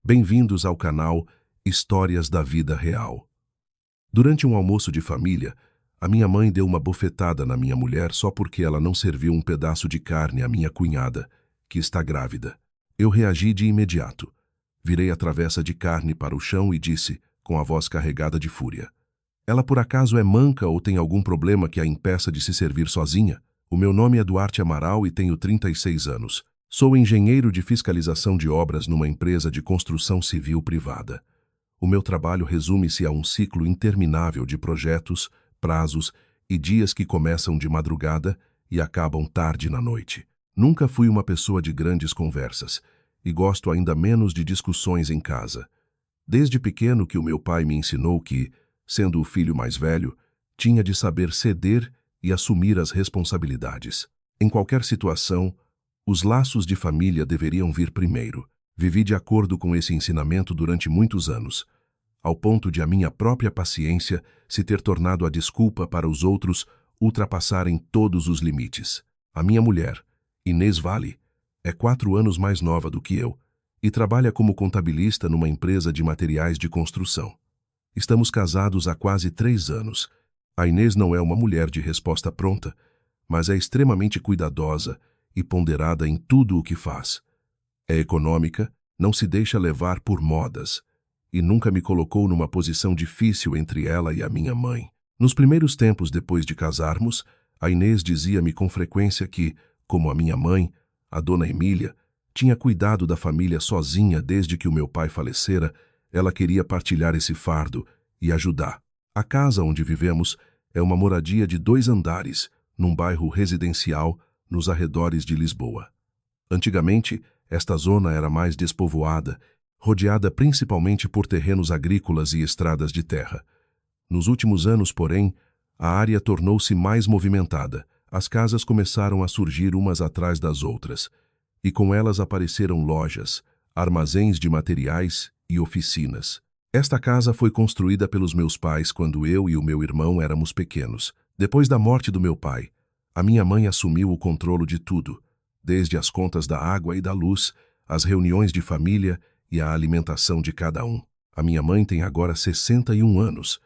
Bem-vindos ao canal Histórias da Vida Real. Durante um almoço de família, a minha mãe deu uma bofetada na minha mulher só porque ela não serviu um pedaço de carne à minha cunhada, que está grávida. Eu reagi de imediato. Virei a travessa de carne para o chão e disse, com a voz carregada de fúria: "Ela por acaso é manca ou tem algum problema que a impeça de se servir sozinha? O meu nome é Duarte Amaral e tenho 36 anos. Sou engenheiro de fiscalização de obras numa empresa de construção civil privada. O meu trabalho resume-se a um ciclo interminável de projetos, prazos e dias que começam de madrugada e acabam tarde na noite. Nunca fui uma pessoa de grandes conversas e gosto ainda menos de discussões em casa. Desde pequeno que o meu pai me ensinou que, sendo o filho mais velho, tinha de saber ceder e assumir as responsabilidades. Em qualquer situação, os laços de família deveriam vir primeiro. Vivi de acordo com esse ensinamento durante muitos anos, ao ponto de a minha própria paciência se ter tornado a desculpa para os outros ultrapassarem todos os limites. A minha mulher, Inês Vale, é 4 anos mais nova do que eu e trabalha como contabilista numa empresa de materiais de construção. Estamos casados há quase 3 anos. A Inês não é uma mulher de resposta pronta, mas é extremamente cuidadosa e ponderada em tudo o que faz. É econômica, não se deixa levar por modas e nunca me colocou numa posição difícil entre ela e a minha mãe. Nos primeiros tempos depois de casarmos, a Inês dizia-me com frequência que, como a minha mãe, a dona Emília, tinha cuidado da família sozinha desde que o meu pai falecera, ela queria partilhar esse fardo e ajudar. A casa onde vivemos é uma moradia de 2 andares, num bairro residencial, nos arredores de Lisboa. Antigamente, esta zona era mais despovoada, rodeada principalmente por terrenos agrícolas e estradas de terra. Nos últimos anos, porém, a área tornou-se mais movimentada. As casas começaram a surgir umas atrás das outras, e com elas apareceram lojas, armazéns de materiais e oficinas. Esta casa foi construída pelos meus pais quando eu e o meu irmão éramos pequenos. Depois da morte do meu pai, a minha mãe assumiu o controle de tudo, desde as contas da água e da luz, as reuniões de família e a alimentação de cada um. A minha mãe tem agora 61 anos.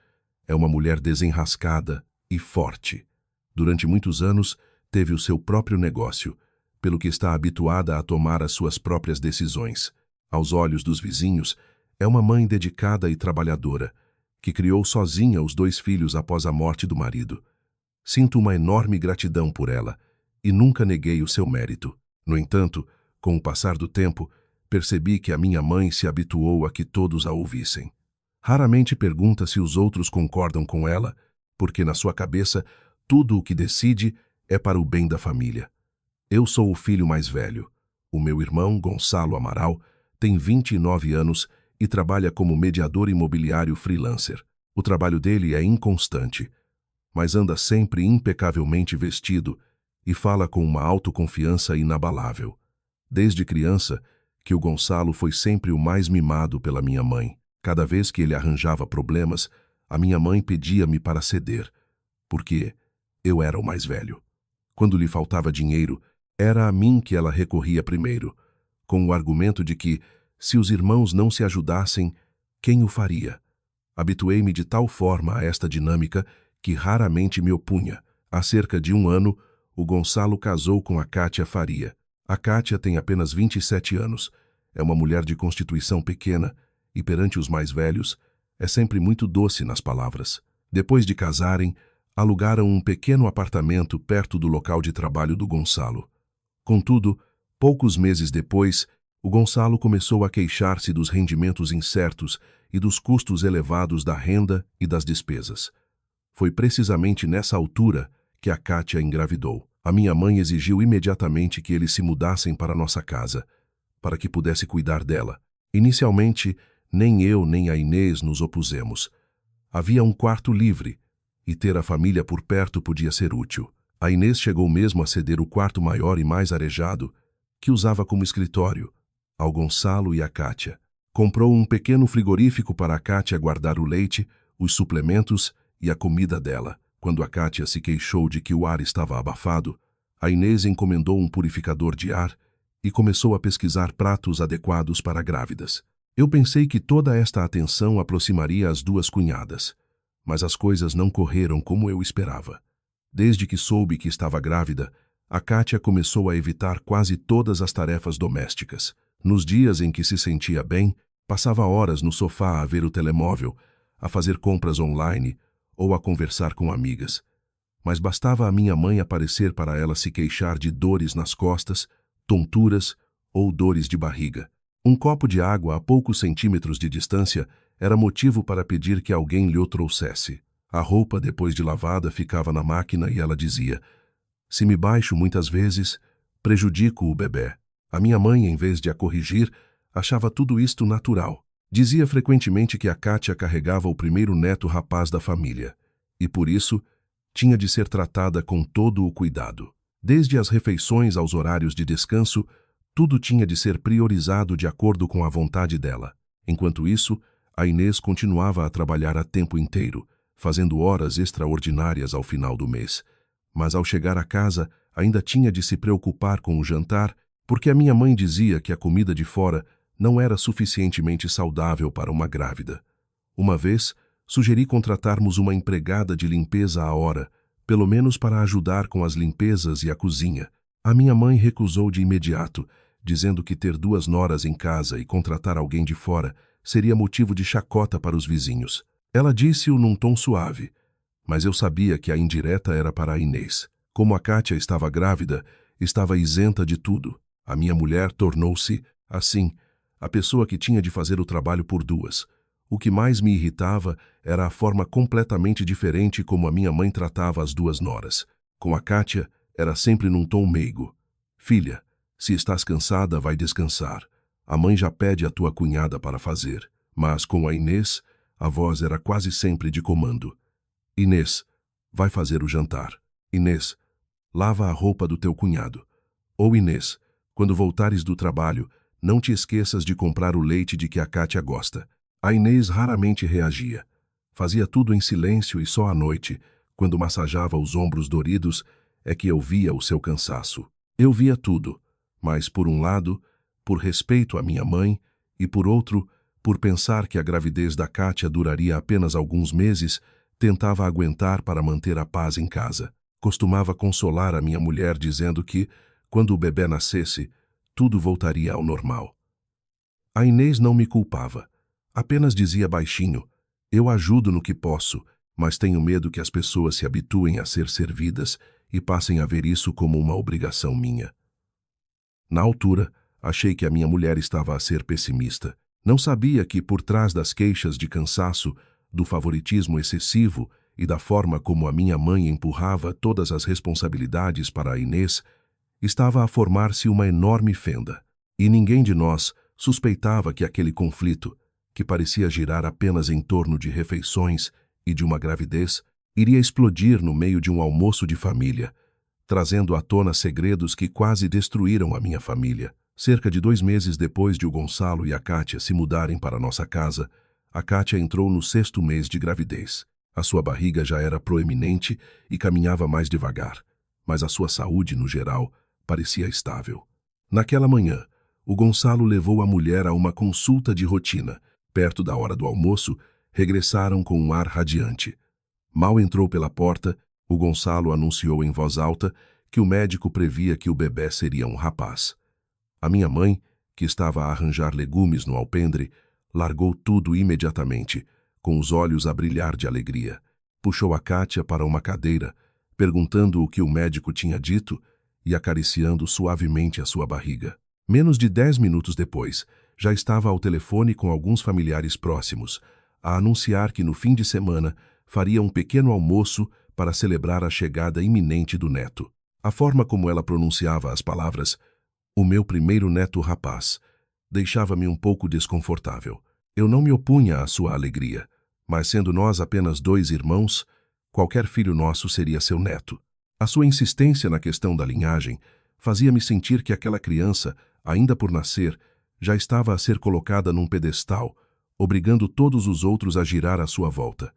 É uma mulher desenrascada e forte. Durante muitos anos, teve o seu próprio negócio, pelo que está habituada a tomar as suas próprias decisões. Aos olhos dos vizinhos, é uma mãe dedicada e trabalhadora, que criou sozinha os 2 filhos após a morte do marido. Sinto uma enorme gratidão por ela e nunca neguei o seu mérito. No entanto, com o passar do tempo, percebi que a minha mãe se habituou a que todos a ouvissem. Raramente pergunta se os outros concordam com ela, porque na sua cabeça tudo o que decide é para o bem da família. Eu sou o filho mais velho. O meu irmão, Gonçalo Amaral, tem 29 anos e trabalha como mediador imobiliário freelancer. O trabalho dele é inconstante, mas anda sempre impecavelmente vestido e fala com uma autoconfiança inabalável. Desde criança, que o Gonçalo foi sempre o mais mimado pela minha mãe. Cada vez que ele arranjava problemas, a minha mãe pedia-me para ceder, porque eu era o mais velho. Quando lhe faltava dinheiro, era a mim que ela recorria primeiro, com o argumento de que, se os irmãos não se ajudassem, quem o faria? Habituei-me de tal forma a esta dinâmica que raramente me opunha. Há cerca de 1 ano, o Gonçalo casou com a Kátia Faria. A Kátia tem apenas 27 anos, é uma mulher de constituição pequena e, perante os mais velhos, é sempre muito doce nas palavras. Depois de casarem, alugaram um pequeno apartamento perto do local de trabalho do Gonçalo. Contudo, poucos meses depois, o Gonçalo começou a queixar-se dos rendimentos incertos e dos custos elevados da renda e das despesas. Foi precisamente nessa altura que a Kátia engravidou. A minha mãe exigiu imediatamente que eles se mudassem para nossa casa, para que pudesse cuidar dela. Inicialmente, nem eu nem a Inês nos opusemos. Havia um quarto livre, e ter a família por perto podia ser útil. A Inês chegou mesmo a ceder o quarto maior e mais arejado, que usava como escritório, ao Gonçalo e à Kátia. Comprou um pequeno frigorífico para a Kátia guardar o leite, os suplementos e a comida dela. Quando a Kátia se queixou de que o ar estava abafado, a Inês encomendou um purificador de ar e começou a pesquisar pratos adequados para grávidas. Eu pensei que toda esta atenção aproximaria as duas cunhadas, mas as coisas não correram como eu esperava. Desde que soube que estava grávida, a Kátia começou a evitar quase todas as tarefas domésticas. Nos dias em que se sentia bem, passava horas no sofá a ver o telemóvel, a fazer compras online ou a conversar com amigas. Mas bastava a minha mãe aparecer para ela se queixar de dores nas costas, tonturas ou dores de barriga. Um copo de água a poucos centímetros de distância era motivo para pedir que alguém lhe o trouxesse. A roupa, depois de lavada, ficava na máquina e ela dizia: "Se me baixo muitas vezes, prejudico o bebê." A minha mãe, em vez de a corrigir, achava tudo isto natural. Dizia frequentemente que a Kátia carregava o primeiro neto rapaz da família, e por isso tinha de ser tratada com todo o cuidado. Desde as refeições aos horários de descanso, tudo tinha de ser priorizado de acordo com a vontade dela. Enquanto isso, a Inês continuava a trabalhar a tempo inteiro, fazendo horas extraordinárias ao final do mês. Mas ao chegar a casa, ainda tinha de se preocupar com o jantar, porque a minha mãe dizia que a comida de fora não era suficientemente saudável para uma grávida. Uma vez, sugeri contratarmos uma empregada de limpeza à hora, pelo menos para ajudar com as limpezas e a cozinha. A minha mãe recusou de imediato, dizendo que ter 2 noras em casa e contratar alguém de fora seria motivo de chacota para os vizinhos. Ela disse-o num tom suave, mas eu sabia que a indireta era para a Inês. Como a Kátia estava grávida, estava isenta de tudo. A minha mulher tornou-se, assim, a pessoa que tinha de fazer o trabalho por duas. O que mais me irritava era a forma completamente diferente como a minha mãe tratava as 2 noras. Com a Kátia, era sempre num tom meigo. "Filha, se estás cansada, vai descansar. A mãe já pede a tua cunhada para fazer." Mas com a Inês, a voz era quase sempre de comando. "Inês, vai fazer o jantar. Inês, lava a roupa do teu cunhado." Ou Inês, quando voltares do trabalho, não te esqueças de comprar o leite de que a Kátia gosta. A Inês raramente reagia. Fazia tudo em silêncio e só à noite, quando massageava os ombros doridos, é que eu via o seu cansaço. Eu via tudo, mas por um lado, por respeito à minha mãe, e por outro, por pensar que a gravidez da Kátia duraria apenas alguns meses, tentava aguentar para manter a paz em casa. Costumava consolar a minha mulher dizendo que, quando o bebê nascesse, tudo voltaria ao normal. A Inês não me culpava. Apenas dizia baixinho: "Eu ajudo no que posso, mas tenho medo que as pessoas se habituem a ser servidas e passem a ver isso como uma obrigação minha." Na altura, achei que a minha mulher estava a ser pessimista. Não sabia que, por trás das queixas de cansaço, do favoritismo excessivo e da forma como a minha mãe empurrava todas as responsabilidades para a Inês, estava a formar-se uma enorme fenda. E ninguém de nós suspeitava que aquele conflito, que parecia girar apenas em torno de refeições e de uma gravidez, iria explodir no meio de um almoço de família, trazendo à tona segredos que quase destruíram a minha família. Cerca de 2 meses depois de o Gonçalo e a Kátia se mudarem para nossa casa, a Kátia entrou no 6º mês de gravidez. A sua barriga já era proeminente e caminhava mais devagar, mas a sua saúde, no geral, parecia estável. Naquela manhã, o Gonçalo levou a mulher a uma consulta de rotina. Perto da hora do almoço, regressaram com um ar radiante. Mal entrou pela porta, o Gonçalo anunciou em voz alta que o médico previa que o bebê seria um rapaz. A minha mãe, que estava a arranjar legumes no alpendre, largou tudo imediatamente, com os olhos a brilhar de alegria. Puxou a Kátia para uma cadeira, perguntando o que o médico tinha dito e acariciando suavemente a sua barriga. Menos de 10 minutos depois, já estava ao telefone com alguns familiares próximos, a anunciar que no fim de semana faria um pequeno almoço para celebrar a chegada iminente do neto. A forma como ela pronunciava as palavras "o meu primeiro neto rapaz" deixava-me um pouco desconfortável. Eu não me opunha à sua alegria, mas sendo nós apenas 2 irmãos, qualquer filho nosso seria seu neto. A sua insistência na questão da linhagem fazia-me sentir que aquela criança, ainda por nascer, já estava a ser colocada num pedestal, obrigando todos os outros a girar à sua volta.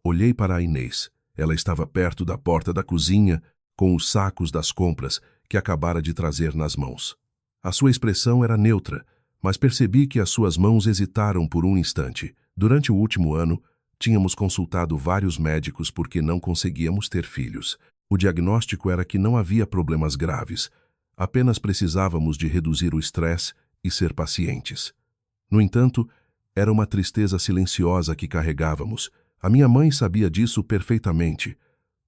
Olhei para a Inês. Ela estava perto da porta da cozinha, com os sacos das compras que acabara de trazer nas mãos. A sua expressão era neutra, mas percebi que as suas mãos hesitaram por um instante. Durante o último ano, tínhamos consultado vários médicos porque não conseguíamos ter filhos. O diagnóstico era que não havia problemas graves, apenas precisávamos de reduzir o estresse e ser pacientes. No entanto, era uma tristeza silenciosa que carregávamos. A minha mãe sabia disso perfeitamente,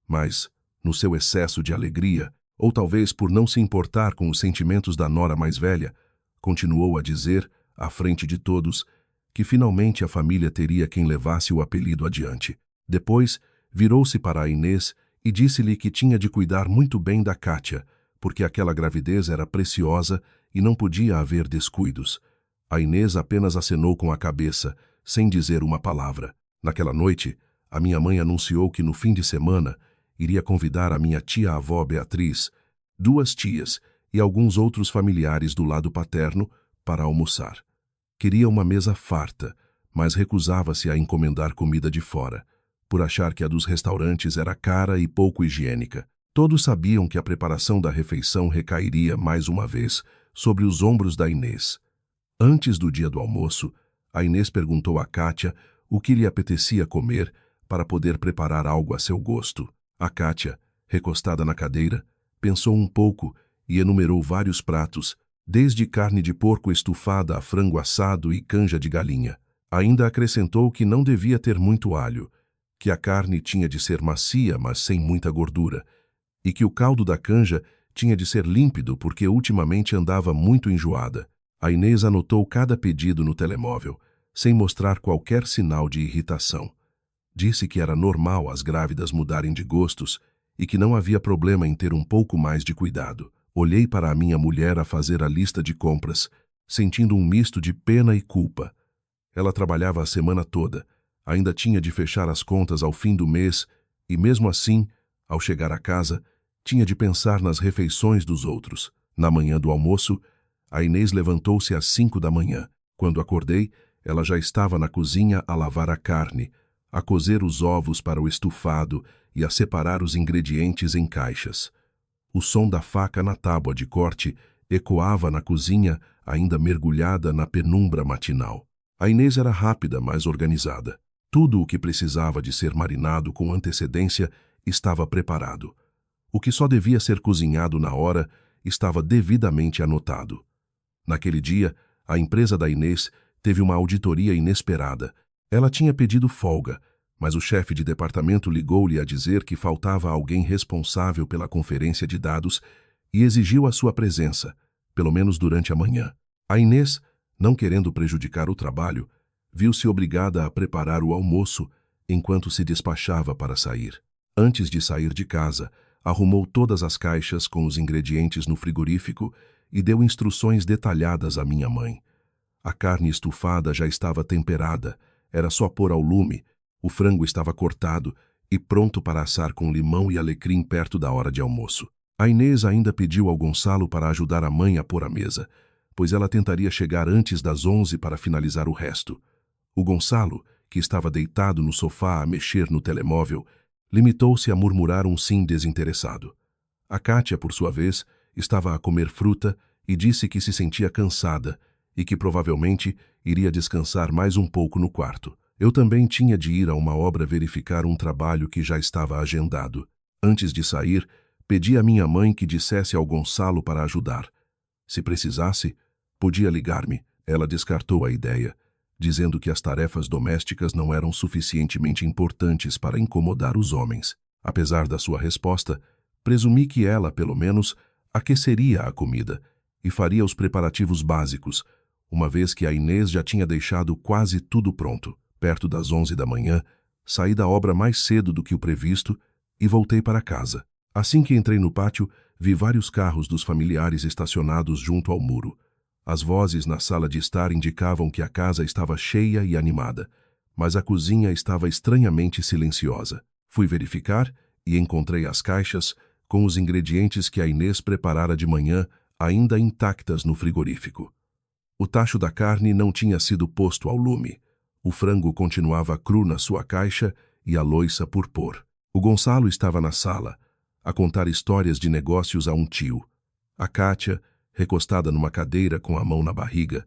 mas, no seu excesso de alegria, ou talvez por não se importar com os sentimentos da nora mais velha, continuou a dizer, à frente de todos, que finalmente a família teria quem levasse o apelido adiante. Depois, virou-se para a Inês e disse-lhe que tinha de cuidar muito bem da Kátia, porque aquela gravidez era preciosa e não podia haver descuidos. A Inês apenas acenou com a cabeça, sem dizer uma palavra. Naquela noite, a minha mãe anunciou que no fim de semana iria convidar a minha tia-avó Beatriz, 2 tias e alguns outros familiares do lado paterno para almoçar. Queria uma mesa farta, mas recusava-se a encomendar comida de fora, por achar que a dos restaurantes era cara e pouco higiênica. Todos sabiam que a preparação da refeição recairia, mais uma vez, sobre os ombros da Inês. Antes do dia do almoço, a Inês perguntou a Kátia o que lhe apetecia comer para poder preparar algo a seu gosto. A Kátia, recostada na cadeira, pensou um pouco e enumerou vários pratos, desde carne de porco estufada a frango assado e canja de galinha. Ainda acrescentou que não devia ter muito alho, que a carne tinha de ser macia, mas sem muita gordura, e que o caldo da canja tinha de ser límpido porque ultimamente andava muito enjoada. A Inês anotou cada pedido no telemóvel, sem mostrar qualquer sinal de irritação. Disse que era normal as grávidas mudarem de gostos e que não havia problema em ter um pouco mais de cuidado. Olhei para a minha mulher a fazer a lista de compras, sentindo um misto de pena e culpa. Ela trabalhava a semana toda, ainda tinha de fechar as contas ao fim do mês e, mesmo assim, ao chegar a casa, tinha de pensar nas refeições dos outros. Na manhã do almoço, a Inês levantou-se às 5 da manhã. Quando acordei, ela já estava na cozinha a lavar a carne, a cozer os ovos para o estufado e a separar os ingredientes em caixas. O som da faca na tábua de corte ecoava na cozinha, ainda mergulhada na penumbra matinal. A Inês era rápida, mas organizada. Tudo o que precisava de ser marinado com antecedência estava preparado. O que só devia ser cozinhado na hora estava devidamente anotado. Naquele dia, a empresa da Inês teve uma auditoria inesperada. Ela tinha pedido folga, mas o chefe de departamento ligou-lhe a dizer que faltava alguém responsável pela conferência de dados e exigiu a sua presença, pelo menos durante a manhã. A Inês, não querendo prejudicar o trabalho, viu-se obrigada a preparar o almoço enquanto se despachava para sair. Antes de sair de casa, arrumou todas as caixas com os ingredientes no frigorífico e deu instruções detalhadas à minha mãe. A carne estufada já estava temperada, era só pôr ao lume, o frango estava cortado e pronto para assar com limão e alecrim perto da hora de almoço. A Inês ainda pediu ao Gonçalo para ajudar a mãe a pôr a mesa, pois ela tentaria chegar antes das 11 para finalizar o resto. O Gonçalo, que estava deitado no sofá a mexer no telemóvel, limitou-se a murmurar um sim desinteressado. A Kátia, por sua vez, estava a comer fruta e disse que se sentia cansada e que provavelmente iria descansar mais um pouco no quarto. Eu também tinha de ir a uma obra verificar um trabalho que já estava agendado. Antes de sair, pedi à minha mãe que dissesse ao Gonçalo para ajudar. Se precisasse, podia ligar-me. Ela descartou a ideia, dizendo que as tarefas domésticas não eram suficientemente importantes para incomodar os homens. Apesar da sua resposta, presumi que ela, pelo menos, aqueceria a comida e faria os preparativos básicos, uma vez que a Inês já tinha deixado quase tudo pronto. Perto das 11 da manhã, saí da obra mais cedo do que o previsto e voltei para casa. Assim que entrei no pátio, vi vários carros dos familiares estacionados junto ao muro. As vozes na sala de estar indicavam que a casa estava cheia e animada, mas a cozinha estava estranhamente silenciosa. Fui verificar e encontrei as caixas com os ingredientes que a Inês preparara de manhã ainda intactas no frigorífico. O tacho da carne não tinha sido posto ao lume. O frango continuava cru na sua caixa e a louça por pôr. O Gonçalo estava na sala, a contar histórias de negócios a um tio. A Kátia, recostada numa cadeira com a mão na barriga,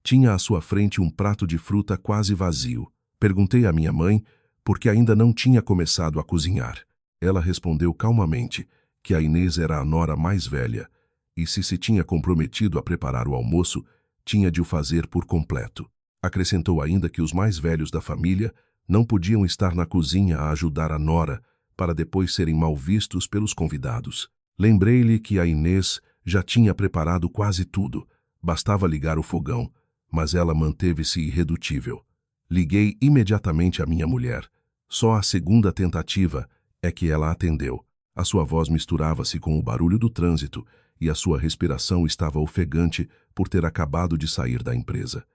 Tinha à sua frente um prato de fruta quase vazio. Perguntei à minha mãe porque ainda não tinha começado a cozinhar. Ela respondeu calmamente que a Inês era a nora mais velha e, se tinha comprometido a preparar o almoço, tinha de o fazer por completo. Acrescentou ainda que os mais velhos da família não podiam estar na cozinha a ajudar a nora para depois serem mal vistos pelos convidados. Lembrei-lhe que a Inês já tinha preparado quase tudo, bastava ligar o fogão, mas ela manteve-se irredutível. Liguei imediatamente à minha mulher. Só a segunda tentativa é que ela atendeu. A sua voz misturava-se com o barulho do trânsito e a sua respiração estava ofegante por ter acabado de sair da empresa.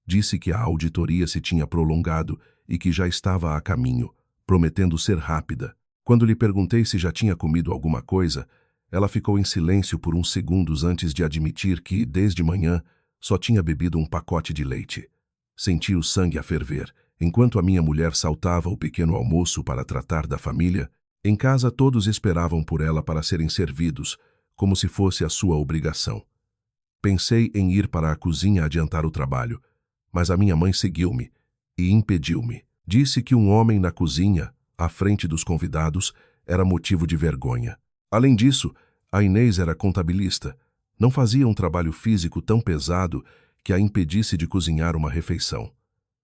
Disse que a auditoria se tinha prolongado e que já estava a caminho, prometendo ser rápida. Quando lhe perguntei se já tinha comido alguma coisa, ela ficou em silêncio por uns segundos antes de admitir que, desde manhã, só tinha bebido um pacote de leite. Senti o sangue a ferver. Enquanto a minha mulher saltava o pequeno almoço para tratar da família, em casa todos esperavam por ela para serem servidos, como se fosse a sua obrigação. Pensei em ir para a cozinha adiantar o trabalho, mas a minha mãe seguiu-me e impediu-me. Disse que um homem na cozinha, à frente dos convidados, era motivo de vergonha. Além disso, a Inês era contabilista. Não fazia um trabalho físico tão pesado que a impedisse de cozinhar uma refeição.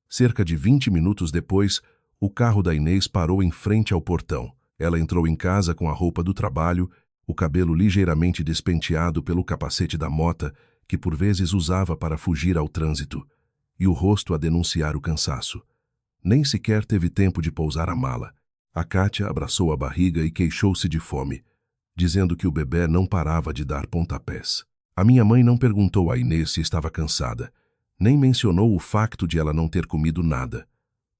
Cerca de 20 minutos depois, o carro da Inês parou em frente ao portão. Ela entrou em casa com a roupa do trabalho, o cabelo ligeiramente despenteado pelo capacete da mota, que por vezes usava para fugir ao trânsito, e o rosto a denunciar o cansaço. Nem sequer teve tempo de pousar a mala. A Kátia abraçou a barriga e queixou-se de fome, dizendo que o bebê não parava de dar pontapés. A minha mãe não perguntou a Inês se estava cansada, nem mencionou o facto de ela não ter comido nada.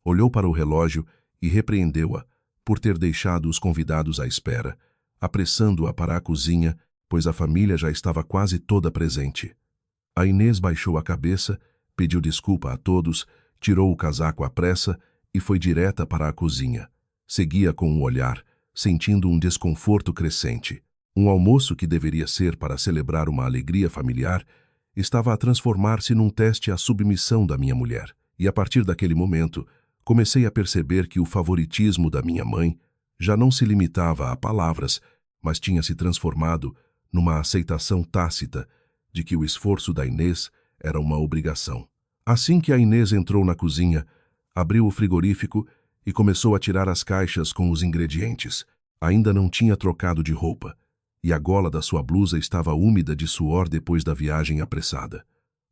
Olhou para o relógio e repreendeu-a por ter deixado os convidados à espera, apressando-a para a cozinha, pois a família já estava quase toda presente. A Inês baixou a cabeça, pediu desculpa a todos, tirou o casaco à pressa e foi direta para a cozinha. Seguia com um olhar, sentindo um desconforto crescente. Um almoço que deveria ser para celebrar uma alegria familiar estava a transformar-se num teste à submissão da minha mulher. E a partir daquele momento, comecei a perceber que o favoritismo da minha mãe já não se limitava a palavras, mas tinha se transformado numa aceitação tácita de que o esforço da Inês era uma obrigação. Assim que a Inês entrou na cozinha, abriu o frigorífico e começou a tirar as caixas com os ingredientes. Ainda não tinha trocado de roupa, e a gola da sua blusa estava úmida de suor depois da viagem apressada.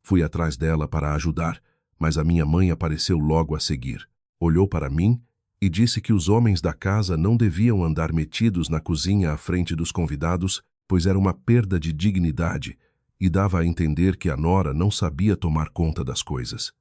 Fui atrás dela para ajudar, mas a minha mãe apareceu logo a seguir. Olhou para mim e disse que os homens da casa não deviam andar metidos na cozinha à frente dos convidados, pois era uma perda de dignidade, e dava a entender que a nora não sabia tomar conta das coisas.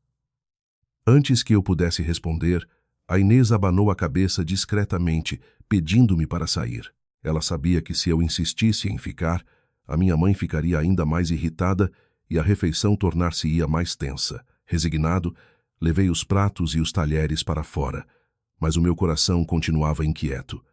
Antes que eu pudesse responder, a Inês abanou a cabeça discretamente, pedindo-me para sair. Ela sabia que se eu insistisse em ficar, a minha mãe ficaria ainda mais irritada e a refeição tornar-se-ia mais tensa. Resignado, levei os pratos e os talheres para fora, mas o meu coração continuava inquieto.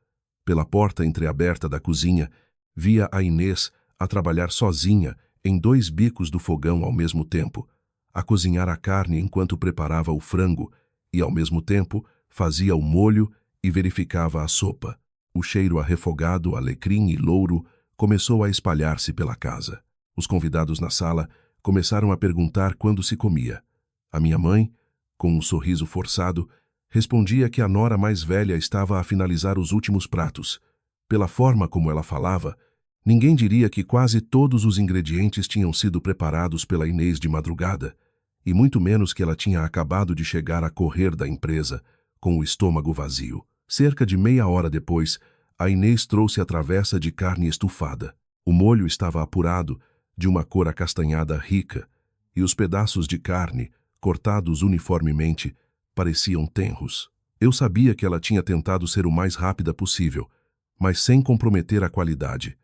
Pela porta entreaberta da cozinha, via a Inês a trabalhar sozinha em 2 bicos do fogão ao mesmo tempo, a cozinhar a carne enquanto preparava o frango e, ao mesmo tempo, fazia o molho e verificava a sopa. O cheiro a refogado, alecrim e louro começou a espalhar-se pela casa. Os convidados na sala começaram a perguntar quando se comia. A minha mãe, com um sorriso forçado, respondia que a nora mais velha estava a finalizar os últimos pratos. Pela forma como ela falava, ninguém diria que quase todos os ingredientes tinham sido preparados pela Inês de madrugada, e muito menos que ela tinha acabado de chegar a correr da empresa, com o estômago vazio. Cerca de meia hora depois, a Inês trouxe a travessa de carne estufada. O molho estava apurado, de uma cor acastanhada rica, e os pedaços de carne, cortados uniformemente, pareciam tenros. Eu sabia que ela tinha tentado ser o mais rápida possível, mas sem comprometer a qualidade.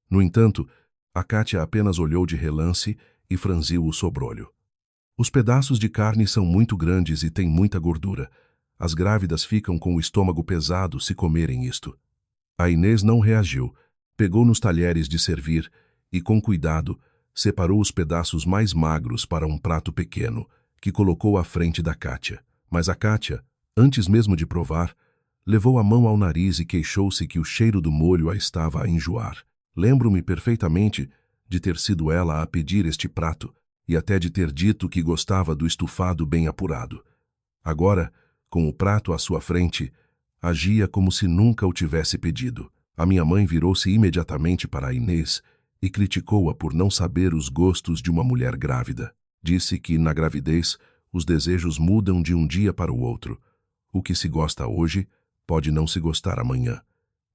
No entanto, a Kátia apenas olhou de relance e franziu o sobrolho. Os pedaços de carne são muito grandes e têm muita gordura. As grávidas ficam com o estômago pesado se comerem isto. A Inês não reagiu, pegou nos talheres de servir e, com cuidado, Separou os pedaços mais magros para um prato pequeno, que colocou à frente da Kátia. Mas a Kátia, antes mesmo de provar, levou a mão ao nariz e queixou-se que o cheiro do molho a estava a enjoar. Lembro-me perfeitamente de ter sido ela a pedir este prato e até de ter dito que gostava do estufado bem apurado. Agora, com o prato à sua frente, agia como se nunca o tivesse pedido. A minha mãe virou-se imediatamente para a Inês e criticou-a por não saber os gostos de uma mulher grávida. Disse que, na gravidez, os desejos mudam de um dia para o outro. O que se gosta hoje pode não se gostar amanhã.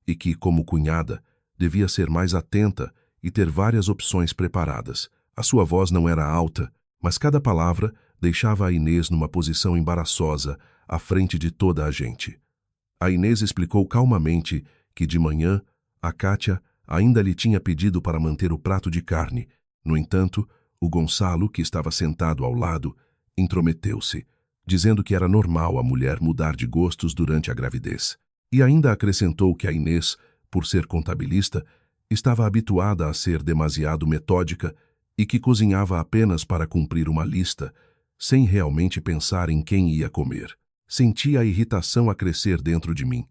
E que, como cunhada, devia ser mais atenta e ter várias opções preparadas. A sua voz não era alta, mas cada palavra deixava a Inês numa posição embaraçosa à frente de toda a gente. A Inês explicou calmamente que, de manhã, a Kátia ainda lhe tinha pedido para manter o prato de carne. No entanto, o Gonçalo, que estava sentado ao lado, intrometeu-se, dizendo que era normal a mulher mudar de gostos durante a gravidez. E ainda acrescentou que a Inês, por ser contabilista, estava habituada a ser demasiado metódica e que cozinhava apenas para cumprir uma lista, sem realmente pensar em quem ia comer. Senti a irritação a crescer dentro de mim.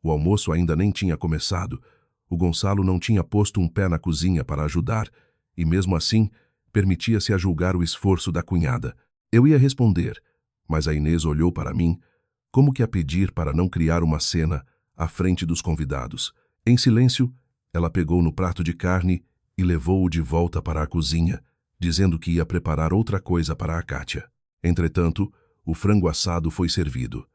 O almoço ainda nem tinha começado. O Gonçalo não tinha posto um pé na cozinha para ajudar, e mesmo assim, permitia-se a julgar o esforço da cunhada. Eu ia responder, mas a Inês olhou para mim, como que a pedir para não criar uma cena à frente dos convidados. Em silêncio, ela pegou no prato de carne e levou-o de volta para a cozinha, dizendo que ia preparar outra coisa para a Kátia. Entretanto, o frango assado foi servido.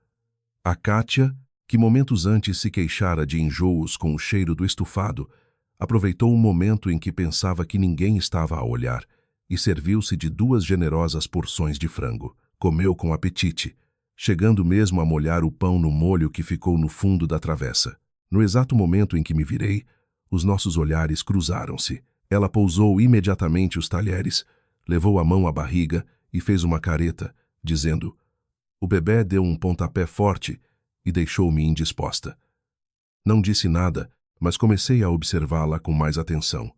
A Kátia, que momentos antes se queixara de enjoos com o cheiro do estufado, aproveitou um momento em que pensava que ninguém estava a olhar e serviu-se de 2 generosas porções de frango. Comeu com apetite, chegando mesmo a molhar o pão no molho que ficou no fundo da travessa. No exato momento em que me virei, os nossos olhares cruzaram-se. Ela pousou imediatamente os talheres, levou a mão à barriga e fez uma careta, dizendo: "O bebê deu um pontapé forte e deixou-me indisposta." Não disse nada, mas comecei a observá-la com mais atenção.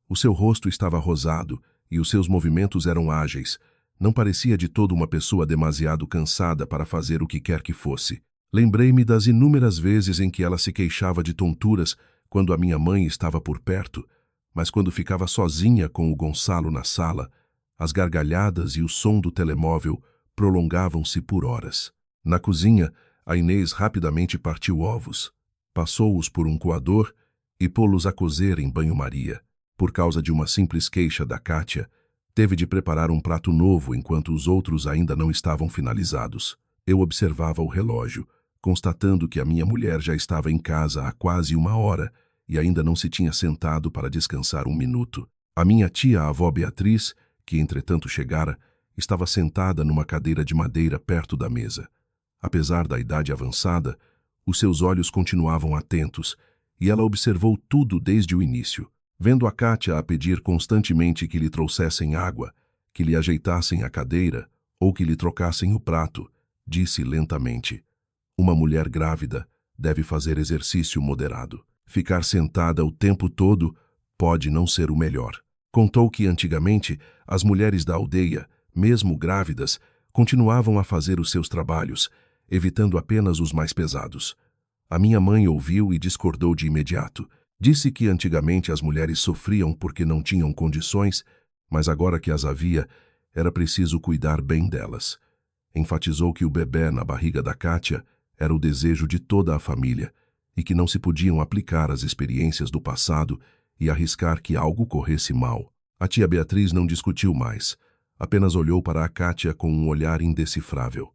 O seu rosto estava rosado e os seus movimentos eram ágeis. Não parecia de todo uma pessoa demasiado cansada para fazer o que quer que fosse. Lembrei-me das inúmeras vezes em que ela se queixava de tonturas quando a minha mãe estava por perto, mas quando ficava sozinha com o Gonçalo na sala, as gargalhadas e o som do telemóvel prolongavam-se por horas. Na cozinha, a Inês rapidamente partiu ovos, passou-os por um coador e pô-los a cozer em banho-maria. Por causa de uma simples queixa da Kátia, teve de preparar um prato novo enquanto os outros ainda não estavam finalizados. Eu observava o relógio, constatando que a minha mulher já estava em casa há quase 1 hora e ainda não se tinha sentado para descansar 1 minuto. A minha tia-avó Beatriz, que entretanto chegara, estava sentada numa cadeira de madeira perto da mesa. Apesar da idade avançada, os seus olhos continuavam atentos e ela observou tudo desde o início. Vendo a Kátia a pedir constantemente que lhe trouxessem água, que lhe ajeitassem a cadeira ou que lhe trocassem o prato, disse lentamente: "Uma mulher grávida deve fazer exercício moderado. Ficar sentada o tempo todo pode não ser o melhor." Contou que antigamente as mulheres da aldeia, mesmo grávidas, continuavam a fazer os seus trabalhos, evitando apenas os mais pesados. A minha mãe ouviu e discordou de imediato. Disse que antigamente as mulheres sofriam porque não tinham condições, mas agora que as havia, era preciso cuidar bem delas. Enfatizou que o bebê na barriga da Kátia era o desejo de toda a família e que não se podiam aplicar as experiências do passado e arriscar que algo corresse mal. A tia Beatriz não discutiu mais, apenas olhou para a Kátia com um olhar indecifrável.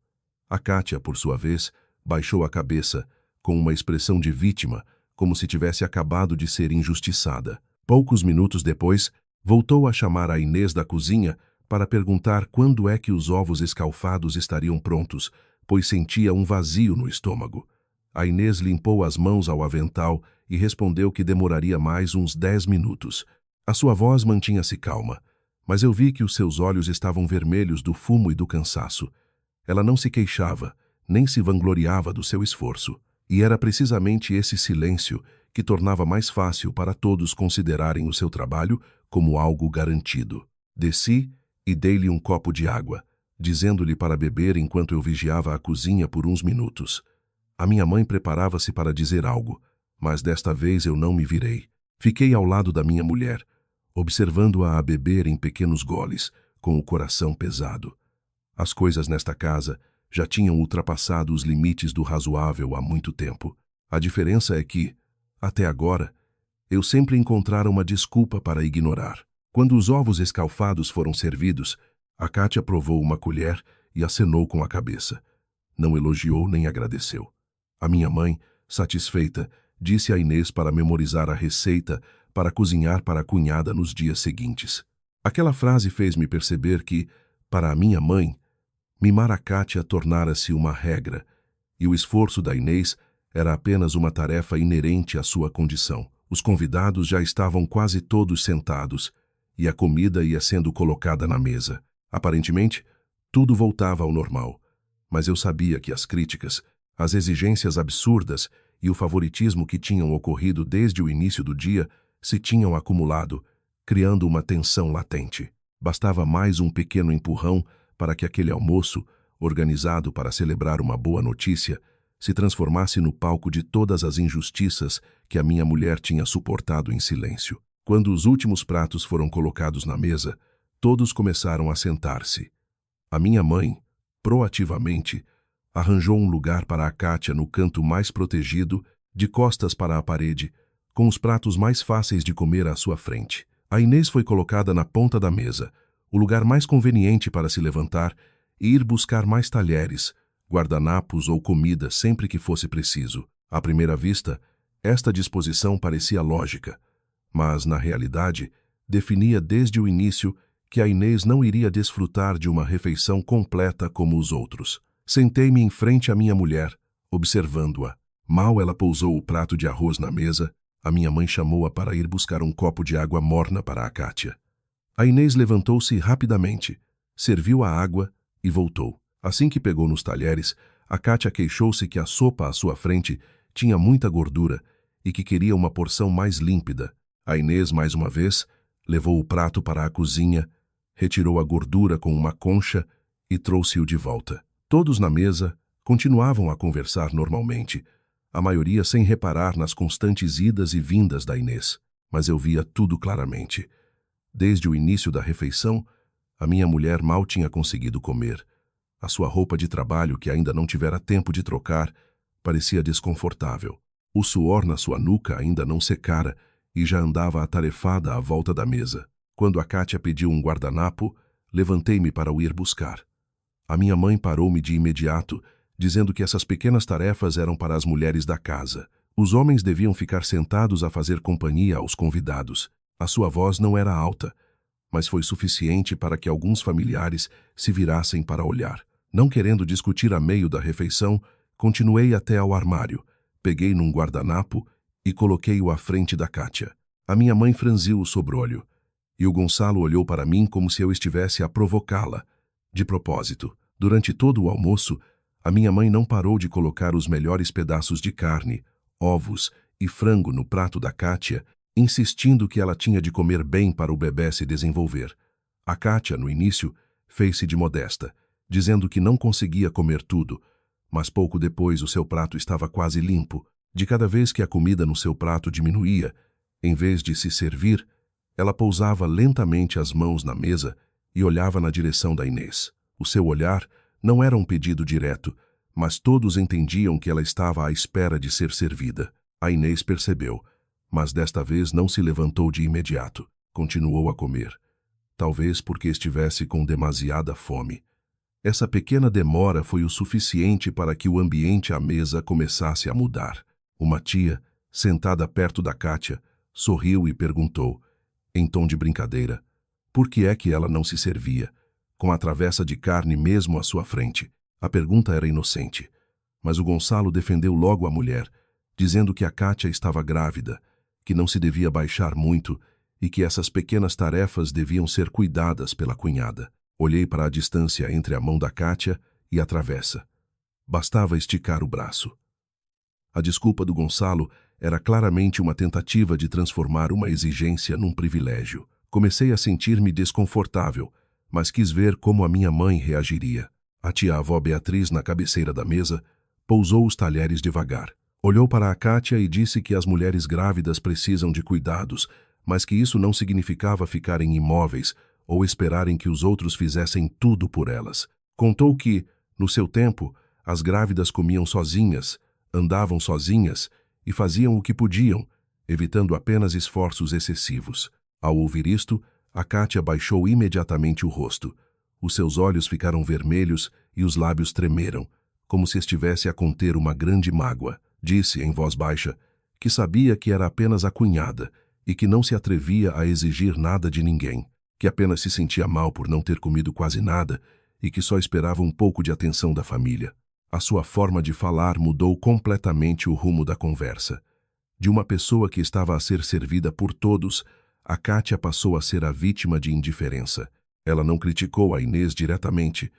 A Kátia, por sua vez, baixou a cabeça, com uma expressão de vítima, como se tivesse acabado de ser injustiçada. Poucos minutos depois, voltou a chamar a Inês da cozinha para perguntar quando é que os ovos escalfados estariam prontos, pois sentia um vazio no estômago. A Inês limpou as mãos ao avental e respondeu que demoraria mais uns 10 minutos. A sua voz mantinha-se calma, mas eu vi que os seus olhos estavam vermelhos do fumo e do cansaço. Ela não se queixava, nem se vangloriava do seu esforço. E era precisamente esse silêncio que tornava mais fácil para todos considerarem o seu trabalho como algo garantido. Desci e dei-lhe um copo de água, dizendo-lhe para beber enquanto eu vigiava a cozinha por uns minutos. A minha mãe preparava-se para dizer algo, mas desta vez eu não me virei. Fiquei ao lado da minha mulher, observando-a a beber em pequenos goles, com o coração pesado. As coisas nesta casa já tinham ultrapassado os limites do razoável há muito tempo. A diferença é que, até agora, eu sempre encontrara uma desculpa para ignorar. Quando os ovos escalfados foram servidos, a Kátia provou uma colher e acenou com a cabeça. Não elogiou nem agradeceu. A minha mãe, satisfeita, disse a Inês para memorizar a receita para cozinhar para a cunhada nos dias seguintes. Aquela frase fez-me perceber que, para a minha mãe, mimar a Kátia tornara-se uma regra, e o esforço da Inês era apenas uma tarefa inerente à sua condição. Os convidados já estavam quase todos sentados, e a comida ia sendo colocada na mesa. Aparentemente, tudo voltava ao normal, mas eu sabia que as críticas, as exigências absurdas e o favoritismo que tinham ocorrido desde o início do dia se tinham acumulado, criando uma tensão latente. Bastava mais um pequeno empurrão para que aquele almoço, organizado para celebrar uma boa notícia, se transformasse no palco de todas as injustiças que a minha mulher tinha suportado em silêncio. Quando os últimos pratos foram colocados na mesa, todos começaram a sentar-se. A minha mãe, proativamente, arranjou um lugar para a Kátia no canto mais protegido, de costas para a parede, com os pratos mais fáceis de comer à sua frente. A Inês foi colocada na ponta da mesa, o lugar mais conveniente para se levantar e ir buscar mais talheres, guardanapos ou comida sempre que fosse preciso. À primeira vista, esta disposição parecia lógica, mas, na realidade, definia desde o início que a Inês não iria desfrutar de uma refeição completa como os outros. Sentei-me em frente à minha mulher, observando-a. Mal ela pousou o prato de arroz na mesa, a minha mãe chamou-a para ir buscar um copo de água morna para a Kátia. A Inês levantou-se rapidamente, serviu a água e voltou. Assim que pegou nos talheres, a Kátia queixou-se que a sopa à sua frente tinha muita gordura e que queria uma porção mais límpida. A Inês, mais uma vez, levou o prato para a cozinha, retirou a gordura com uma concha e trouxe-o de volta. Todos na mesa continuavam a conversar normalmente, a maioria sem reparar nas constantes idas e vindas da Inês. Mas eu via tudo claramente. Desde o início da refeição, a minha mulher mal tinha conseguido comer. A sua roupa de trabalho, que ainda não tivera tempo de trocar, parecia desconfortável. O suor na sua nuca ainda não secara e já andava atarefada à volta da mesa. Quando a Kátia pediu um guardanapo, levantei-me para o ir buscar. A minha mãe parou-me de imediato, dizendo que essas pequenas tarefas eram para as mulheres da casa. Os homens deviam ficar sentados a fazer companhia aos convidados. A sua voz não era alta, mas foi suficiente para que alguns familiares se virassem para olhar. Não querendo discutir a meio da refeição, continuei até ao armário, peguei num guardanapo e coloquei-o à frente da Kátia. A minha mãe franziu o sobrolho, e o Gonçalo olhou para mim como se eu estivesse a provocá-la. De propósito, durante todo o almoço, a minha mãe não parou de colocar os melhores pedaços de carne, ovos e frango no prato da Kátia, insistindo que ela tinha de comer bem para o bebê se desenvolver. A Kátia, no início, fez-se de modesta, dizendo que não conseguia comer tudo, mas pouco depois o seu prato estava quase limpo. De cada vez que a comida no seu prato diminuía, em vez de se servir, ela pousava lentamente as mãos na mesa e olhava na direção da Inês. O seu olhar não era um pedido direto, mas todos entendiam que ela estava à espera de ser servida. A Inês percebeu, mas desta vez não se levantou de imediato. Continuou a comer, talvez porque estivesse com demasiada fome. Essa pequena demora foi o suficiente para que o ambiente à mesa começasse a mudar. Uma tia, sentada perto da Kátia, sorriu e perguntou, em tom de brincadeira, por que é que ela não se servia, com a travessa de carne mesmo à sua frente. A pergunta era inocente, mas o Gonçalo defendeu logo a mulher, dizendo que a Kátia estava grávida, que não se devia baixar muito e que essas pequenas tarefas deviam ser cuidadas pela cunhada. Olhei para a distância entre a mão da Kátia e a travessa. Bastava esticar o braço. A desculpa do Gonçalo era claramente uma tentativa de transformar uma exigência num privilégio. Comecei a sentir-me desconfortável, mas quis ver como a minha mãe reagiria. A tia-avó Beatriz, na cabeceira da mesa, pousou os talheres devagar. Olhou para a Kátia e disse que as mulheres grávidas precisam de cuidados, mas que isso não significava ficarem imóveis ou esperarem que os outros fizessem tudo por elas. Contou que, no seu tempo, as grávidas comiam sozinhas, andavam sozinhas e faziam o que podiam, evitando apenas esforços excessivos. Ao ouvir isto, a Kátia baixou imediatamente o rosto. Os seus olhos ficaram vermelhos e os lábios tremeram, como se estivesse a conter uma grande mágoa. Disse, em voz baixa, que sabia que era apenas a cunhada e que não se atrevia a exigir nada de ninguém, que apenas se sentia mal por não ter comido quase nada e que só esperava um pouco de atenção da família. A sua forma de falar mudou completamente o rumo da conversa. De uma pessoa que estava a ser servida por todos, a Kátia passou a ser a vítima de indiferença. Ela não criticou a Inês diretamente,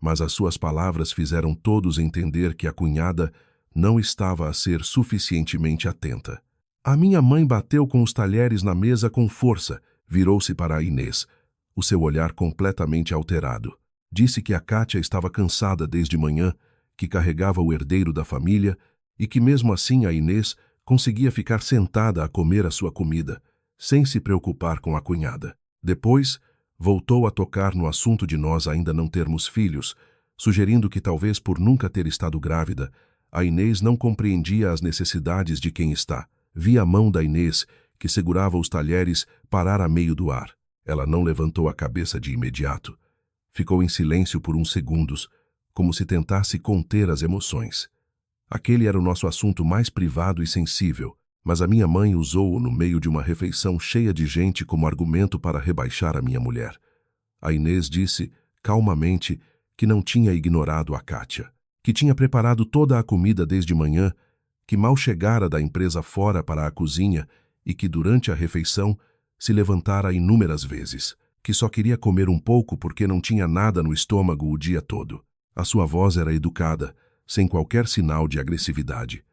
mas as suas palavras fizeram todos entender que a cunhada não estava a ser suficientemente atenta. A minha mãe bateu com os talheres na mesa com força, virou-se para a Inês, o seu olhar completamente alterado. Disse que a Kátia estava cansada desde manhã, que carregava o herdeiro da família e que mesmo assim a Inês conseguia ficar sentada a comer a sua comida, sem se preocupar com a cunhada. Depois, voltou a tocar no assunto de nós ainda não termos filhos, sugerindo que talvez por nunca ter estado grávida, a Inês não compreendia as necessidades de quem está. Vi a mão da Inês, que segurava os talheres, parar a meio do ar. Ela não levantou a cabeça de imediato. Ficou em silêncio por uns segundos, como se tentasse conter as emoções. Aquele era o nosso assunto mais privado e sensível, mas a minha mãe usou-o no meio de uma refeição cheia de gente como argumento para rebaixar a minha mulher. A Inês disse, calmamente, que não tinha ignorado a Kátia, que tinha preparado toda a comida desde manhã, que mal chegara da empresa fora para a cozinha e que durante a refeição se levantara inúmeras vezes, que só queria comer um pouco porque não tinha nada no estômago o dia todo. A sua voz era educada, sem qualquer sinal de agressividade.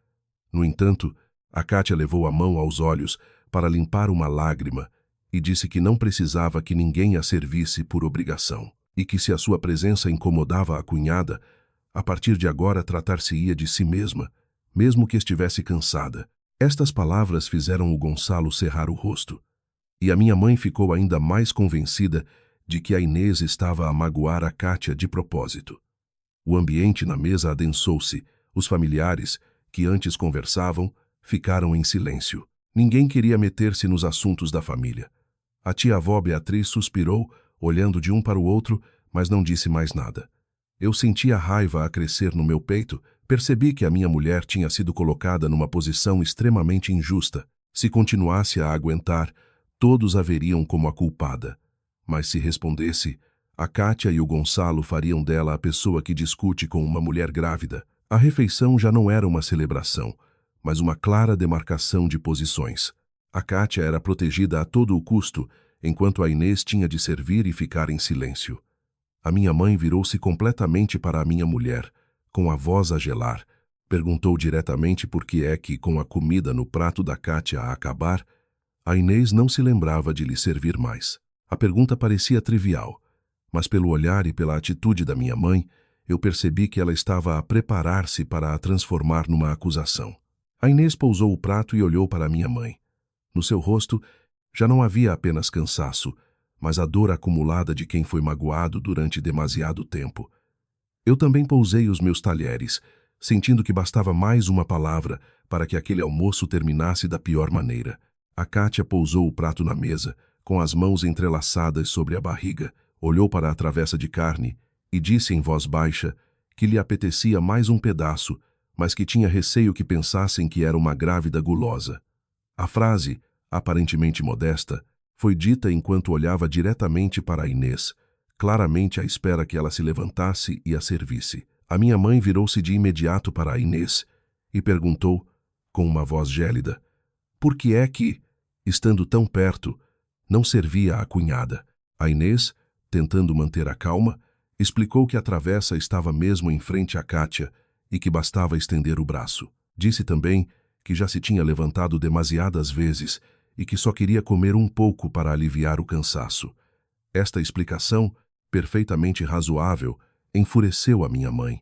No entanto, a Kátia levou a mão aos olhos para limpar uma lágrima e disse que não precisava que ninguém a servisse por obrigação, e que se a sua presença incomodava a cunhada, a partir de agora tratar-se-ia de si mesma, mesmo que estivesse cansada. Estas palavras fizeram o Gonçalo cerrar o rosto, e a minha mãe ficou ainda mais convencida de que a Inês estava a magoar a Kátia de propósito. O ambiente na mesa adensou-se. Os familiares, que antes conversavam, ficaram em silêncio. Ninguém queria meter-se nos assuntos da família. A tia-avó Beatriz suspirou, olhando de um para o outro, mas não disse mais nada. Eu senti a raiva a crescer no meu peito, percebi que a minha mulher tinha sido colocada numa posição extremamente injusta. Se continuasse a aguentar, todos a veriam como a culpada. Mas se respondesse, a Kátia e o Gonçalo fariam dela a pessoa que discute com uma mulher grávida. A refeição já não era uma celebração, mas uma clara demarcação de posições. A Kátia era protegida a todo o custo, enquanto a Inês tinha de servir e ficar em silêncio. A minha mãe virou-se completamente para a minha mulher, com a voz a gelar. Perguntou diretamente por que é que, com a comida no prato da Kátia a acabar, a Inês não se lembrava de lhe servir mais. A pergunta parecia trivial, mas pelo olhar e pela atitude da minha mãe, eu percebi que ela estava a preparar-se para a transformar numa acusação. A Inês pousou o prato e olhou para a minha mãe. No seu rosto, já não havia apenas cansaço, mas a dor acumulada de quem foi magoado durante demasiado tempo. Eu também pousei os meus talheres, sentindo que bastava mais uma palavra para que aquele almoço terminasse da pior maneira. A Kátia pousou o prato na mesa, com as mãos entrelaçadas sobre a barriga, olhou para a travessa de carne e disse em voz baixa que lhe apetecia mais um pedaço, mas que tinha receio que pensassem que era uma grávida gulosa. A frase, aparentemente modesta, foi dita enquanto olhava diretamente para a Inês, claramente à espera que ela se levantasse e a servisse. A minha mãe virou-se de imediato para a Inês e perguntou, com uma voz gélida, por que é que, estando tão perto, não servia à cunhada? A Inês, tentando manter a calma, explicou que a travessa estava mesmo em frente à Kátia e que bastava estender o braço. Disse também que já se tinha levantado demasiadas vezes e que só queria comer um pouco para aliviar o cansaço. Esta explicação, perfeitamente razoável, enfureceu a minha mãe.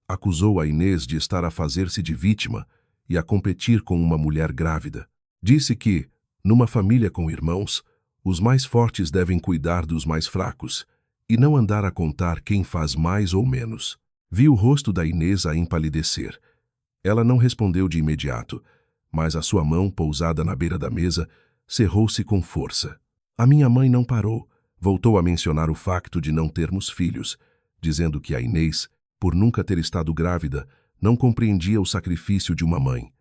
Acusou a Inês de estar a fazer-se de vítima e a competir com uma mulher grávida. Disse que, numa família com irmãos, os mais fortes devem cuidar dos mais fracos e não andar a contar quem faz mais ou menos. Vi o rosto da Inês a empalidecer. Ela não respondeu de imediato, mas a sua mão, pousada na beira da mesa, cerrou-se com força. A minha mãe não parou. Voltou a mencionar o facto de não termos filhos, dizendo que a Inês, por nunca ter estado grávida, não compreendia o sacrifício de uma mãe.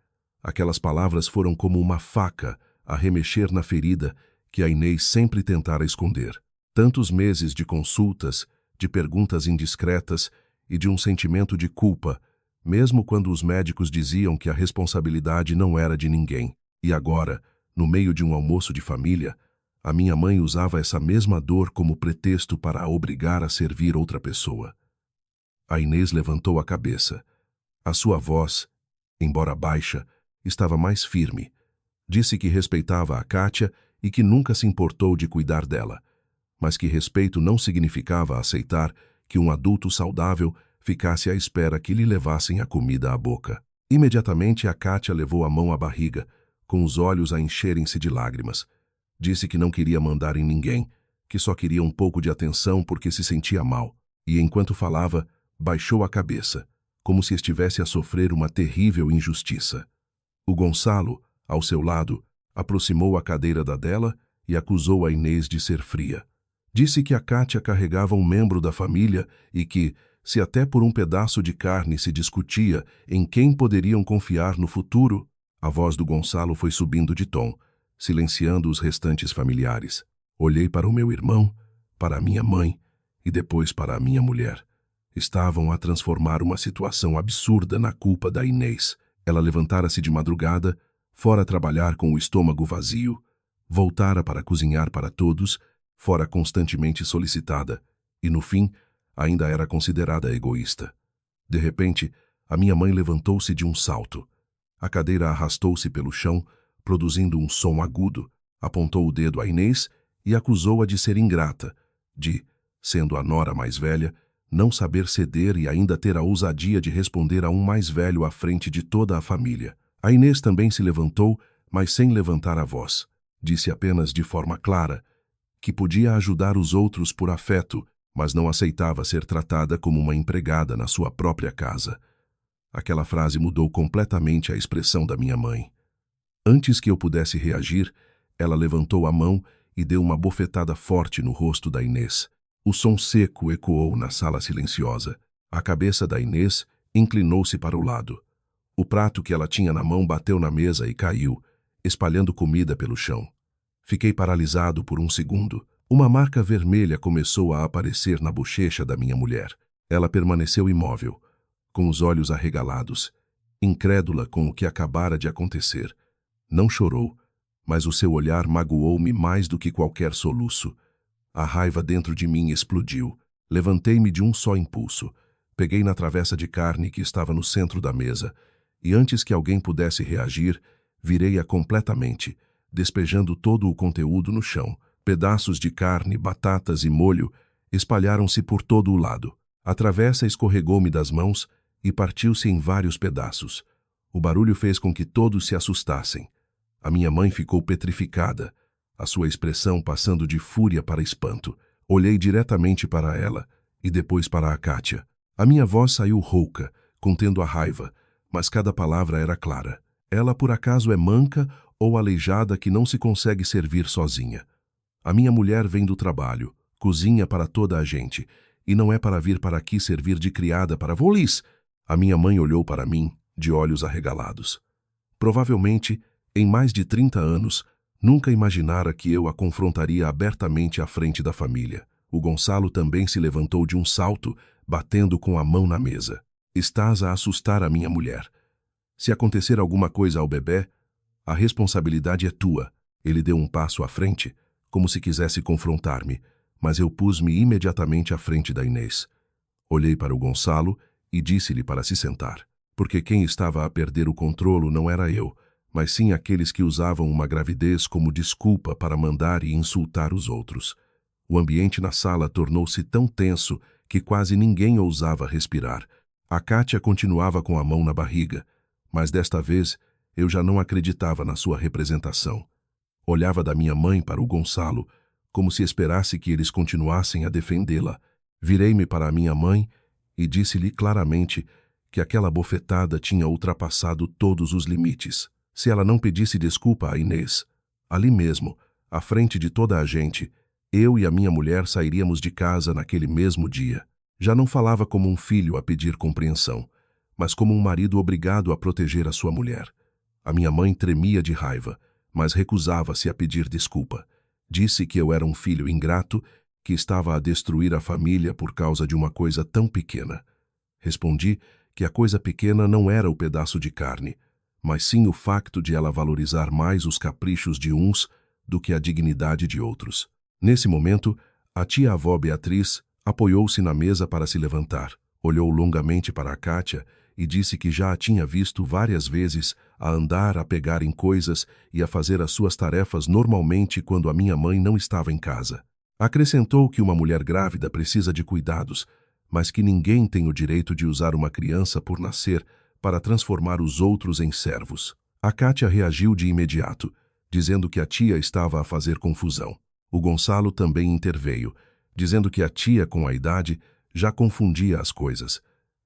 Aquelas palavras foram como uma faca a remexer na ferida que a Inês sempre tentara esconder. Tantos meses de consultas, de perguntas indiscretas e de um sentimento de culpa, mesmo quando os médicos diziam que a responsabilidade não era de ninguém. E agora, no meio de um almoço de família, a minha mãe usava essa mesma dor como pretexto para a obrigar a servir outra pessoa. A Inês levantou a cabeça. A sua voz, embora baixa, estava mais firme. Disse que respeitava a Kátia e que nunca se importou de cuidar dela, mas que respeito não significava aceitar que um adulto saudável ficasse à espera que lhe levassem a comida à boca. Imediatamente a Kátia levou a mão à barriga, com os olhos a encherem-se de lágrimas. Disse que não queria mandar em ninguém, que só queria um pouco de atenção porque se sentia mal, e enquanto falava, baixou a cabeça, como se estivesse a sofrer uma terrível injustiça. O Gonçalo, ao seu lado, aproximou a cadeira da dela e acusou a Inês de ser fria. Disse que a Kátia carregava um membro da família e que, se até por um pedaço de carne se discutia em quem poderiam confiar no futuro, a voz do Gonçalo foi subindo de tom, silenciando os restantes familiares. Olhei para o meu irmão, para a minha mãe e depois para a minha mulher. Estavam a transformar uma situação absurda na culpa da Inês. Ela levantara-se de madrugada, fora trabalhar com o estômago vazio, voltara para cozinhar para todos, fora constantemente solicitada, e no fim, ainda era considerada egoísta. De repente, a minha mãe levantou-se de um salto. A cadeira arrastou-se pelo chão, produzindo um som agudo, apontou o dedo a Inês e acusou-a de ser ingrata, de, sendo a nora mais velha, não saber ceder e ainda ter a ousadia de responder a um mais velho à frente de toda a família. A Inês também se levantou, mas sem levantar a voz. Disse apenas de forma clara que podia ajudar os outros por afeto, mas não aceitava ser tratada como uma empregada na sua própria casa. Aquela frase mudou completamente a expressão da minha mãe. Antes que eu pudesse reagir, ela levantou a mão e deu uma bofetada forte no rosto da Inês. O som seco ecoou na sala silenciosa. A cabeça da Inês inclinou-se para o lado. O prato que ela tinha na mão bateu na mesa e caiu, espalhando comida pelo chão. Fiquei paralisado por um segundo. Uma marca vermelha começou a aparecer na bochecha da minha mulher. Ela permaneceu imóvel, com os olhos arregalados, incrédula com o que acabara de acontecer. Não chorou, mas o seu olhar magoou-me mais do que qualquer soluço. A raiva dentro de mim explodiu. Levantei-me de um só impulso. Peguei na travessa de carne que estava no centro da mesa, e antes que alguém pudesse reagir, virei-a completamente, despejando todo o conteúdo no chão. Pedaços de carne, batatas e molho espalharam-se por todo o lado. A travessa escorregou-me das mãos e partiu-se em vários pedaços. O barulho fez com que todos se assustassem. A minha mãe ficou petrificada, a sua expressão passando de fúria para espanto. Olhei diretamente para ela e depois para a Kátia. A minha voz saiu rouca, contendo a raiva, mas cada palavra era clara. Ela por acaso é manca ou aleijada que não se consegue servir sozinha? A minha mulher vem do trabalho, cozinha para toda a gente, e não é para vir para aqui servir de criada para Volis. A minha mãe olhou para mim, de olhos arregalados. Provavelmente, em mais de 30 anos, nunca imaginara que eu a confrontaria abertamente à frente da família. O Gonçalo também se levantou de um salto, batendo com a mão na mesa. Estás a assustar a minha mulher. Se acontecer alguma coisa ao bebê, a responsabilidade é tua. Ele deu um passo à frente, como se quisesse confrontar-me, mas eu pus-me imediatamente à frente da Inês. Olhei para o Gonçalo e disse-lhe para se sentar, porque quem estava a perder o controlo não era eu, mas sim aqueles que usavam uma gravidez como desculpa para mandar e insultar os outros. O ambiente na sala tornou-se tão tenso que quase ninguém ousava respirar. A Kátia continuava com a mão na barriga, mas desta vez eu já não acreditava na sua representação. Olhava da minha mãe para o Gonçalo, como se esperasse que eles continuassem a defendê-la. Virei-me para a minha mãe e disse-lhe claramente que aquela bofetada tinha ultrapassado todos os limites. Se ela não pedisse desculpa a Inês, ali mesmo, à frente de toda a gente, eu e a minha mulher sairíamos de casa naquele mesmo dia. Já não falava como um filho a pedir compreensão, mas como um marido obrigado a proteger a sua mulher. A minha mãe tremia de raiva, mas recusava-se a pedir desculpa. Disse que eu era um filho ingrato, que estava a destruir a família por causa de uma coisa tão pequena. Respondi que a coisa pequena não era o pedaço de carne, mas sim o facto de ela valorizar mais os caprichos de uns do que a dignidade de outros. Nesse momento, a tia-avó Beatriz apoiou-se na mesa para se levantar, olhou longamente para a Kátia e disse que já a tinha visto várias vezes a andar, a pegar em coisas e a fazer as suas tarefas normalmente quando a minha mãe não estava em casa. Acrescentou que uma mulher grávida precisa de cuidados, mas que ninguém tem o direito de usar uma criança por nascer para transformar os outros em servos. A Kátia reagiu de imediato, dizendo que a tia estava a fazer confusão. O Gonçalo também interveio, dizendo que a tia, com a idade, já confundia as coisas.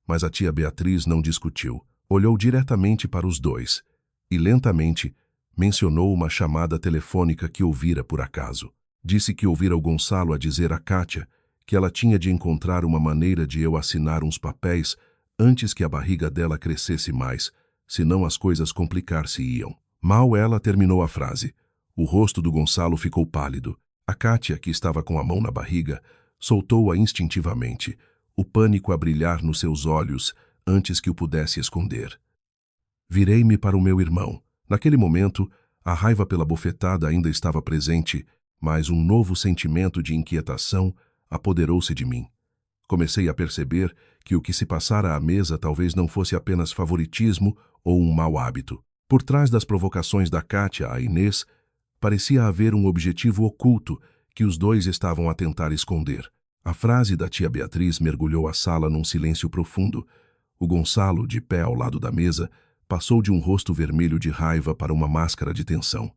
Mas a tia Beatriz não discutiu. Olhou diretamente para os dois e, lentamente, mencionou uma chamada telefônica que ouvira por acaso. Disse que ouvira o Gonçalo a dizer a Kátia que ela tinha de encontrar uma maneira de eu assinar uns papéis antes que a barriga dela crescesse mais, senão as coisas complicar-se-iam. Mal ela terminou a frase, o rosto do Gonçalo ficou pálido. A Kátia, que estava com a mão na barriga, soltou-a instintivamente, o pânico a brilhar nos seus olhos antes que o pudesse esconder. Virei-me para o meu irmão. Naquele momento, a raiva pela bofetada ainda estava presente, mas um novo sentimento de inquietação apoderou-se de mim. Comecei a perceber que o que se passara à mesa talvez não fosse apenas favoritismo ou um mau hábito. Por trás das provocações da Kátia a Inês, parecia haver um objetivo oculto que os dois estavam a tentar esconder. A frase da tia Beatriz mergulhou a sala num silêncio profundo. O Gonçalo, de pé ao lado da mesa, passou de um rosto vermelho de raiva para uma máscara de tensão.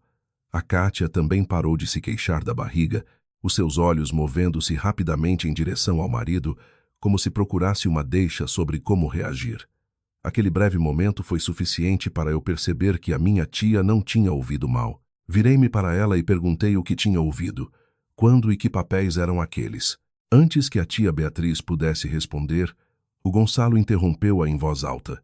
A Kátia também parou de se queixar da barriga, os seus olhos movendo-se rapidamente em direção ao marido, como se procurasse uma deixa sobre como reagir. Aquele breve momento foi suficiente para eu perceber que a minha tia não tinha ouvido mal. Virei-me para ela e perguntei o que tinha ouvido, quando e que papéis eram aqueles. Antes que a tia Beatriz pudesse responder, o Gonçalo interrompeu-a em voz alta,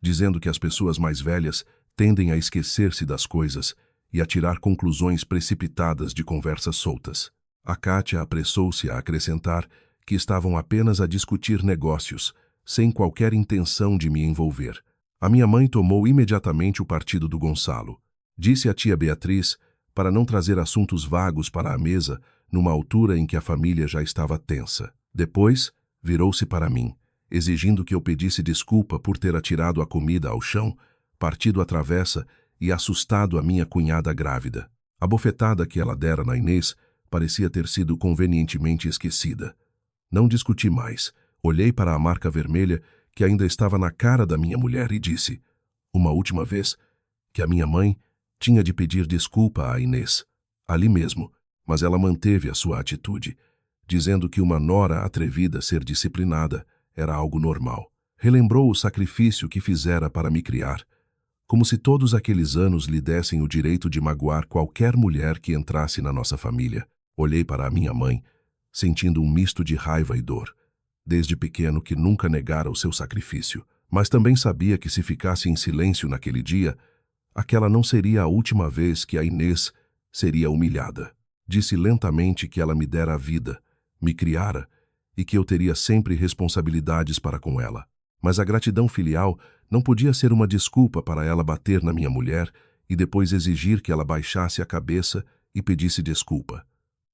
dizendo que as pessoas mais velhas tendem a esquecer-se das coisas e a tirar conclusões precipitadas de conversas soltas. A Kátia apressou-se a acrescentar que estavam apenas a discutir negócios, sem qualquer intenção de me envolver. A minha mãe tomou imediatamente o partido do Gonçalo. Disse à tia Beatriz para não trazer assuntos vagos para a mesa numa altura em que a família já estava tensa. Depois, virou-se para mim, exigindo que eu pedisse desculpa por ter atirado a comida ao chão, partido a travessa e assustado a minha cunhada grávida. A bofetada que ela dera na Inês parecia ter sido convenientemente esquecida. Não discuti mais. Olhei para a marca vermelha que ainda estava na cara da minha mulher e disse, uma última vez, que a minha mãe tinha de pedir desculpa a Inês, ali mesmo, mas ela manteve a sua atitude, dizendo que uma nora atrevida ser disciplinada era algo normal. Relembrou o sacrifício que fizera para me criar, como se todos aqueles anos lhe dessem o direito de magoar qualquer mulher que entrasse na nossa família. Olhei para a minha mãe, sentindo um misto de raiva e dor, desde pequeno que nunca negara o seu sacrifício, mas também sabia que se ficasse em silêncio naquele dia, aquela não seria a última vez que a Inês seria humilhada. Disse lentamente que ela me dera a vida, me criara e que eu teria sempre responsabilidades para com ela. Mas a gratidão filial não podia ser uma desculpa para ela bater na minha mulher e depois exigir que ela baixasse a cabeça e pedisse desculpa.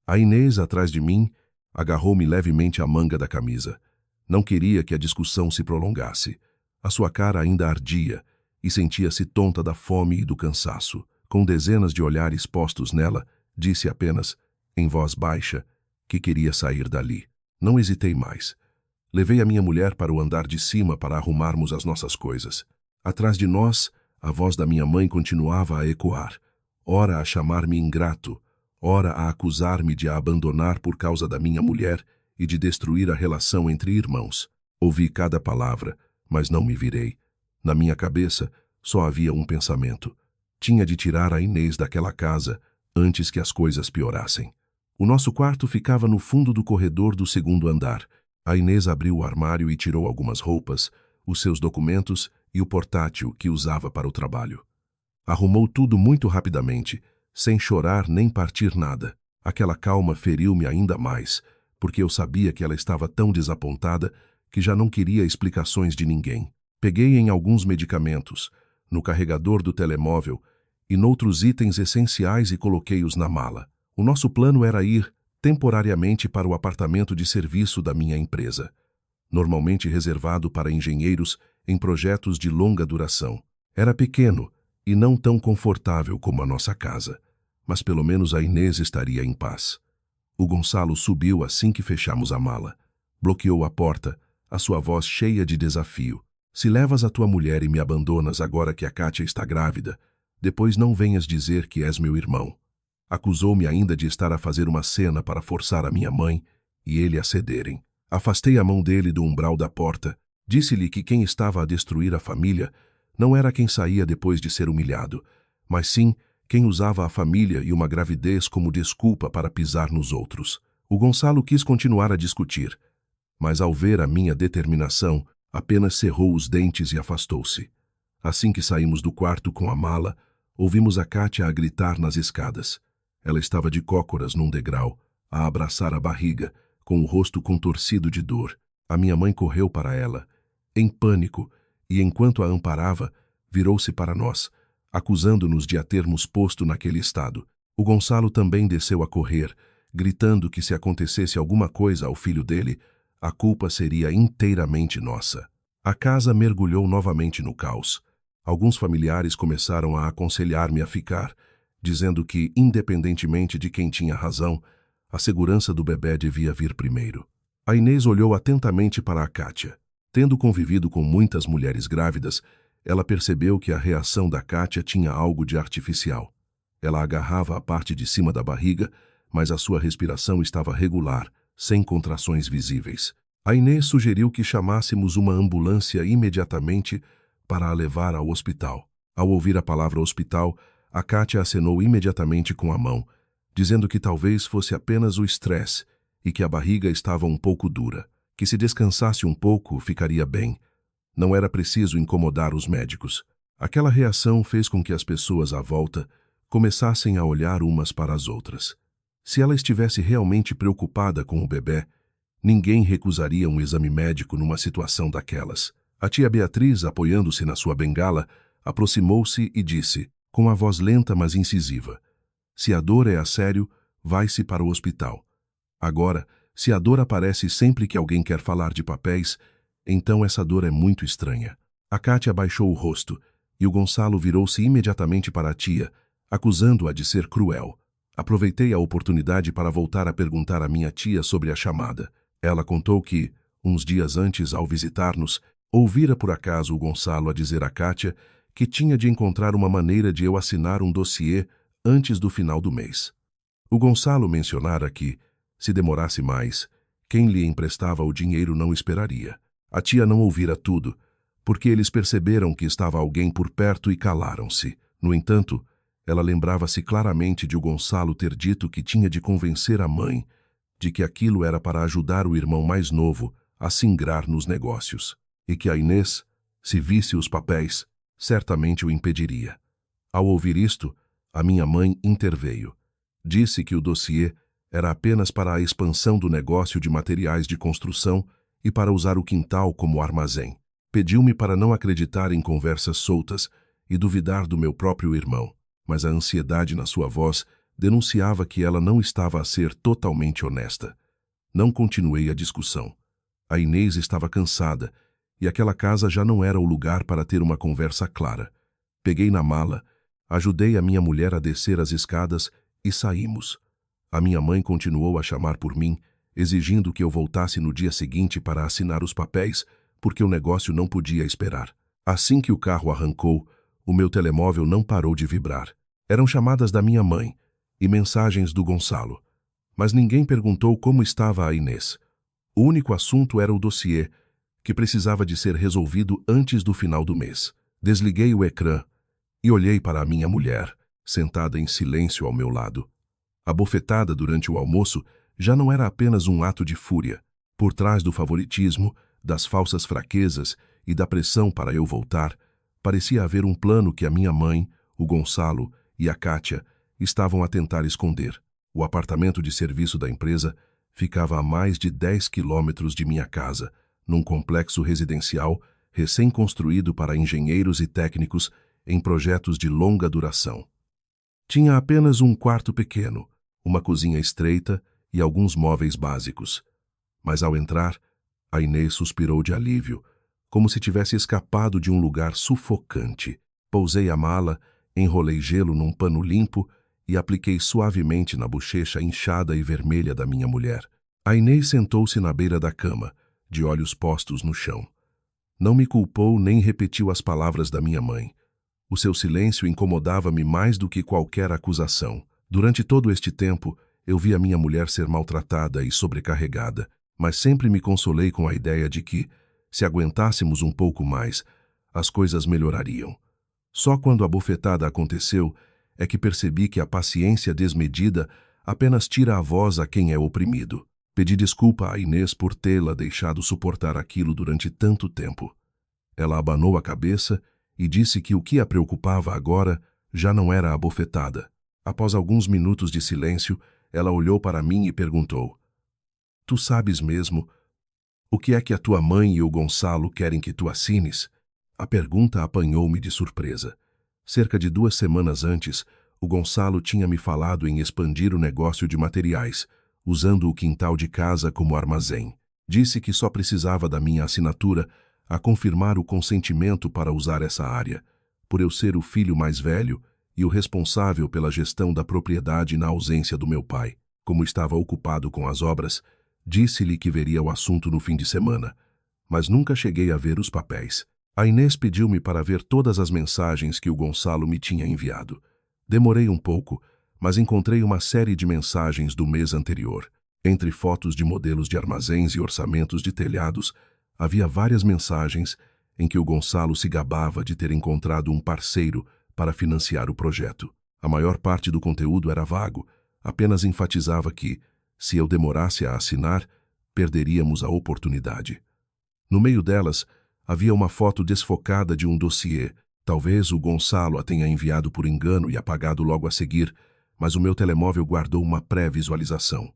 A Inês, atrás de mim, agarrou-me levemente à manga da camisa. Não queria que a discussão se prolongasse. A sua cara ainda ardia e sentia-se tonta da fome e do cansaço. Com dezenas de olhares postos nela, disse apenas, em voz baixa, que queria sair dali. Não hesitei mais. Levei a minha mulher para o andar de cima para arrumarmos as nossas coisas. Atrás de nós, a voz da minha mãe continuava a ecoar, ora a chamar-me ingrato, ora a acusar-me de a abandonar por causa da minha mulher e de destruir a relação entre irmãos. Ouvi cada palavra, mas não me virei. Na minha cabeça, só havia um pensamento. Tinha de tirar a Inês daquela casa antes que as coisas piorassem. O nosso quarto ficava no fundo do corredor do segundo andar. A Inês abriu o armário e tirou algumas roupas, os seus documentos e o portátil que usava para o trabalho. Arrumou tudo muito rapidamente, sem chorar nem partir nada. Aquela calma feriu-me ainda mais, porque eu sabia que ela estava tão desapontada que já não queria explicações de ninguém. Peguei em alguns medicamentos, no carregador do telemóvel e noutros itens essenciais e coloquei-os na mala. O nosso plano era ir, temporariamente, para o apartamento de serviço da minha empresa, normalmente reservado para engenheiros em projetos de longa duração. Era pequeno e não tão confortável como a nossa casa, mas pelo menos a Inês estaria em paz. O Gonçalo subiu assim que fechamos a mala. Bloqueou a porta, a sua voz cheia de desafio. Se levas a tua mulher e me abandonas agora que a Kátia está grávida, depois não venhas dizer que és meu irmão. Acusou-me ainda de estar a fazer uma cena para forçar a minha mãe e ele a cederem. Afastei a mão dele do umbral da porta. Disse-lhe que quem estava a destruir a família não era quem saía depois de ser humilhado, mas sim quem usava a família e uma gravidez como desculpa para pisar nos outros. O Gonçalo quis continuar a discutir, mas ao ver a minha determinação, apenas cerrou os dentes e afastou-se. Assim que saímos do quarto com a mala, ouvimos a Kátia a gritar nas escadas. Ela estava de cócoras num degrau, a abraçar a barriga, com o rosto contorcido de dor. A minha mãe correu para ela, em pânico, e enquanto a amparava, virou-se para nós, acusando-nos de a termos posto naquele estado. O Gonçalo também desceu a correr, gritando que se acontecesse alguma coisa ao filho dele, a culpa seria inteiramente nossa. A casa mergulhou novamente no caos. Alguns familiares começaram a aconselhar-me a ficar, dizendo que, independentemente de quem tinha razão, a segurança do bebê devia vir primeiro. A Inês olhou atentamente para a Kátia. Tendo convivido com muitas mulheres grávidas, ela percebeu que a reação da Kátia tinha algo de artificial. Ela agarrava a parte de cima da barriga, mas a sua respiração estava regular, sem contrações visíveis. A Inês sugeriu que chamássemos uma ambulância imediatamente para a levar ao hospital. Ao ouvir a palavra hospital, a Kátia acenou imediatamente com a mão, dizendo que talvez fosse apenas o estresse e que a barriga estava um pouco dura, que se descansasse um pouco ficaria bem. Não era preciso incomodar os médicos. Aquela reação fez com que as pessoas à volta começassem a olhar umas para as outras. Se ela estivesse realmente preocupada com o bebê, ninguém recusaria um exame médico numa situação daquelas. A tia Beatriz, apoiando-se na sua bengala, aproximou-se e disse, com a voz lenta mas incisiva, se a dor é a sério, vai-se para o hospital. Agora, se a dor aparece sempre que alguém quer falar de papéis, então essa dor é muito estranha. A Kátia abaixou o rosto, e o Gonçalo virou-se imediatamente para a tia, acusando-a de ser cruel. Aproveitei a oportunidade para voltar a perguntar à minha tia sobre a chamada. Ela contou que, uns dias antes, ao visitar-nos, ouvira por acaso o Gonçalo a dizer à Kátia que tinha de encontrar uma maneira de eu assinar um dossiê antes do final do mês. O Gonçalo mencionara que, se demorasse mais, quem lhe emprestava o dinheiro não esperaria. A tia não ouvira tudo, porque eles perceberam que estava alguém por perto e calaram-se. No entanto, ela lembrava-se claramente de o Gonçalo ter dito que tinha de convencer a mãe de que aquilo era para ajudar o irmão mais novo a se ingrar nos negócios, e que a Inês, se visse os papéis, certamente o impediria. Ao ouvir isto, a minha mãe interveio. Disse que o dossiê era apenas para a expansão do negócio de materiais de construção e para usar o quintal como armazém. Pediu-me para não acreditar em conversas soltas e duvidar do meu próprio irmão, mas a ansiedade na sua voz denunciava que ela não estava a ser totalmente honesta. Não continuei a discussão. A Inês estava cansada e aquela casa já não era o lugar para ter uma conversa clara. Peguei na mala, ajudei a minha mulher a descer as escadas e saímos. A minha mãe continuou a chamar por mim, exigindo que eu voltasse no dia seguinte para assinar os papéis, porque o negócio não podia esperar. Assim que o carro arrancou, o meu telemóvel não parou de vibrar. Eram chamadas da minha mãe e mensagens do Gonçalo. Mas ninguém perguntou como estava a Inês. O único assunto era o dossiê, que precisava de ser resolvido antes do final do mês. Desliguei o ecrã e olhei para a minha mulher, sentada em silêncio ao meu lado. A bofetada durante o almoço já não era apenas um ato de fúria. Por trás do favoritismo, das falsas fraquezas e da pressão para eu voltar, parecia haver um plano que a minha mãe, o Gonçalo e a Kátia estavam a tentar esconder. O apartamento de serviço da empresa ficava a mais de 10 quilômetros de minha casa, num complexo residencial recém-construído para engenheiros e técnicos em projetos de longa duração. Tinha apenas um quarto pequeno, uma cozinha estreita e alguns móveis básicos. Mas ao entrar, a Inês suspirou de alívio, como se tivesse escapado de um lugar sufocante. Pousei a mala, enrolei gelo num pano limpo e apliquei suavemente na bochecha inchada e vermelha da minha mulher. A Inês sentou-se na beira da cama, de olhos postos no chão. Não me culpou nem repetiu as palavras da minha mãe. O seu silêncio incomodava-me mais do que qualquer acusação. Durante todo este tempo, eu vi a minha mulher ser maltratada e sobrecarregada, mas sempre me consolei com a ideia de que, se aguentássemos um pouco mais, as coisas melhorariam. Só quando a bofetada aconteceu é que percebi que a paciência desmedida apenas tira a voz a quem é oprimido. Pedi desculpa a Inês por tê-la deixado suportar aquilo durante tanto tempo. Ela abanou a cabeça e disse que o que a preocupava agora já não era a bofetada. Após alguns minutos de silêncio, ela olhou para mim e perguntou: "Tu sabes mesmo o que é que a tua mãe e o Gonçalo querem que tu assines?" A pergunta apanhou-me de surpresa. Cerca de 2 semanas antes, o Gonçalo tinha me falado em expandir o negócio de materiais, usando o quintal de casa como armazém. Disse que só precisava da minha assinatura a confirmar o consentimento para usar essa área, por eu ser o filho mais velho e o responsável pela gestão da propriedade na ausência do meu pai. Como estava ocupado com as obras, disse-lhe que veria o assunto no fim de semana, mas nunca cheguei a ver os papéis. A Inês pediu-me para ver todas as mensagens que o Gonçalo me tinha enviado. Demorei um pouco, mas encontrei uma série de mensagens do mês anterior. Entre fotos de modelos de armazéns e orçamentos de telhados, havia várias mensagens em que o Gonçalo se gabava de ter encontrado um parceiro para financiar o projeto. A maior parte do conteúdo era vago, apenas enfatizava que, se eu demorasse a assinar, perderíamos a oportunidade. No meio delas, havia uma foto desfocada de um dossiê. Talvez o Gonçalo a tenha enviado por engano e apagado logo a seguir, mas o meu telemóvel guardou uma pré-visualização.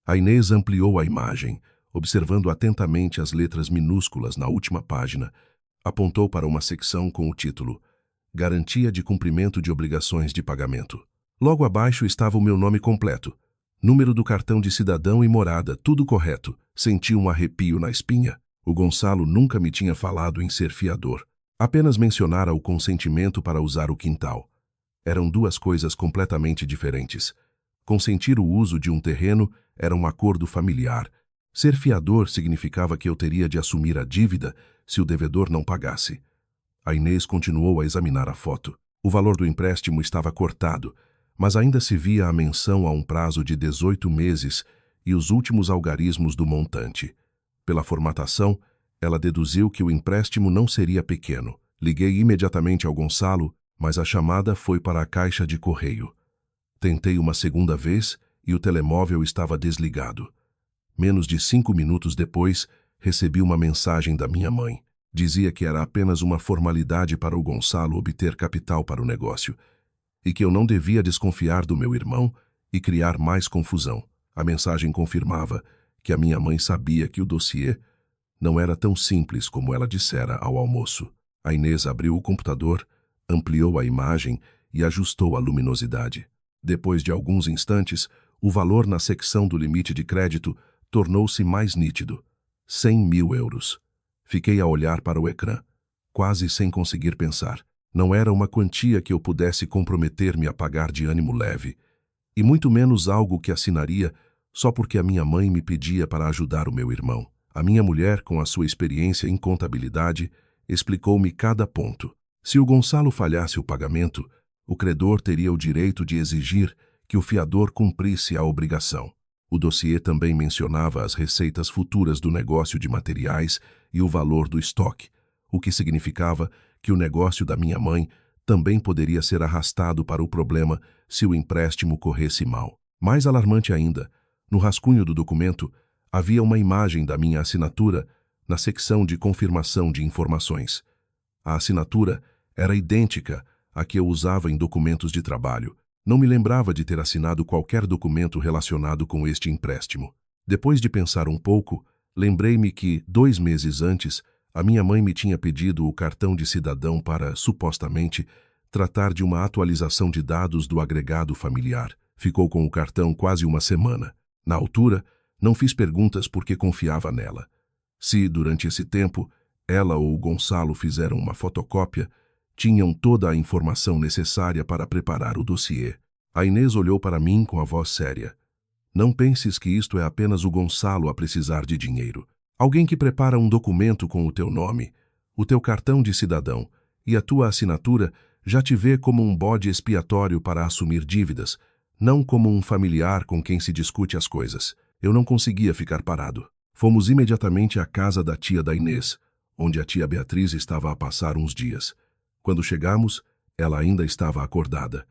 A Inês ampliou a imagem, observando atentamente as letras minúsculas na última página. Apontou para uma secção com o título Garantia de cumprimento de obrigações de pagamento. Logo abaixo estava o meu nome completo, número do cartão de cidadão e morada, tudo correto. Senti um arrepio na espinha. O Gonçalo nunca me tinha falado em ser fiador. Apenas mencionara o consentimento para usar o quintal. Eram duas coisas completamente diferentes. Consentir o uso de um terreno era um acordo familiar. Ser fiador significava que eu teria de assumir a dívida se o devedor não pagasse. A Inês continuou a examinar a foto. O valor do empréstimo estava cortado, mas ainda se via a menção a um prazo de 18 meses e os últimos algarismos do montante. Pela formatação, ela deduziu que o empréstimo não seria pequeno. Liguei imediatamente ao Gonçalo, mas a chamada foi para a caixa de correio. Tentei uma segunda vez e o telemóvel estava desligado. Menos de 5 minutos depois, recebi uma mensagem da minha mãe. Dizia que era apenas uma formalidade para o Gonçalo obter capital para o negócio e que eu não devia desconfiar do meu irmão e criar mais confusão. A mensagem confirmava que a minha mãe sabia que o dossiê não era tão simples como ela dissera ao almoço. A Inês abriu o computador, ampliou a imagem e ajustou a luminosidade. Depois de alguns instantes, o valor na secção do limite de crédito tornou-se mais nítido. 100 mil euros. Fiquei a olhar para o ecrã, quase sem conseguir pensar. Não era uma quantia que eu pudesse comprometer-me a pagar de ânimo leve, e muito menos algo que assinaria só porque a minha mãe me pedia para ajudar o meu irmão. A minha mulher, com a sua experiência em contabilidade, explicou-me cada ponto. Se o Gonçalo falhasse o pagamento, o credor teria o direito de exigir que o fiador cumprisse a obrigação. O dossiê também mencionava as receitas futuras do negócio de materiais e o valor do estoque, o que significava que o negócio da minha mãe também poderia ser arrastado para o problema se o empréstimo corresse mal. Mais alarmante ainda, no rascunho do documento havia uma imagem da minha assinatura na secção de confirmação de informações. A assinatura era idêntica à que eu usava em documentos de trabalho. Não me lembrava de ter assinado qualquer documento relacionado com este empréstimo. Depois de pensar um pouco, lembrei-me que, 2 meses antes, a minha mãe me tinha pedido o cartão de cidadão para, supostamente, tratar de uma atualização de dados do agregado familiar. Ficou com o cartão quase uma semana. Na altura, não fiz perguntas porque confiava nela. Se, durante esse tempo, ela ou o Gonçalo fizeram uma fotocópia, tinham toda a informação necessária para preparar o dossiê. A Inês olhou para mim com a voz séria. Não penses que isto é apenas o Gonçalo a precisar de dinheiro. Alguém que prepara um documento com o teu nome, o teu cartão de cidadão e a tua assinatura já te vê como um bode expiatório para assumir dívidas, não como um familiar com quem se discute as coisas. Eu não conseguia ficar parado. Fomos imediatamente à casa da tia da Inês, onde a tia Beatriz estava a passar uns dias. Quando chegamos, ela ainda estava acordada.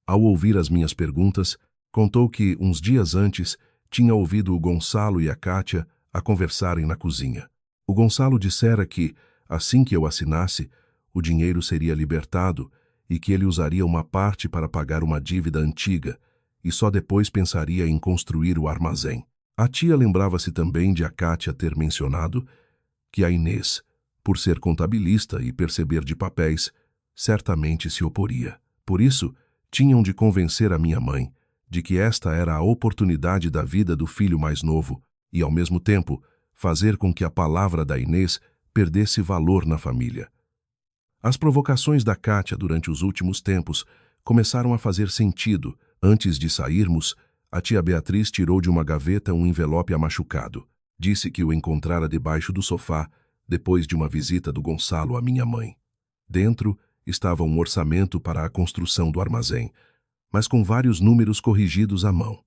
Ao ouvir as minhas perguntas, contou que, uns dias antes, tinha ouvido o Gonçalo e a Kátia a conversarem na cozinha. O Gonçalo dissera que, assim que eu assinasse, o dinheiro seria libertado e que ele usaria uma parte para pagar uma dívida antiga e só depois pensaria em construir o armazém. A tia lembrava-se também de a Kátia ter mencionado que a Inês, por ser contabilista e perceber de papéis, certamente se oporia. Por isso, tinham de convencer a minha mãe de que esta era a oportunidade da vida do filho mais novo e, ao mesmo tempo, fazer com que a palavra da Inês perdesse valor na família. As provocações da Kátia durante os últimos tempos começaram a fazer sentido. Antes de sairmos, a tia Beatriz tirou de uma gaveta um envelope amachucado. Disse que o encontrara debaixo do sofá depois de uma visita do Gonçalo à minha mãe. Dentro estava um orçamento para a construção do armazém, mas com vários números corrigidos à mão.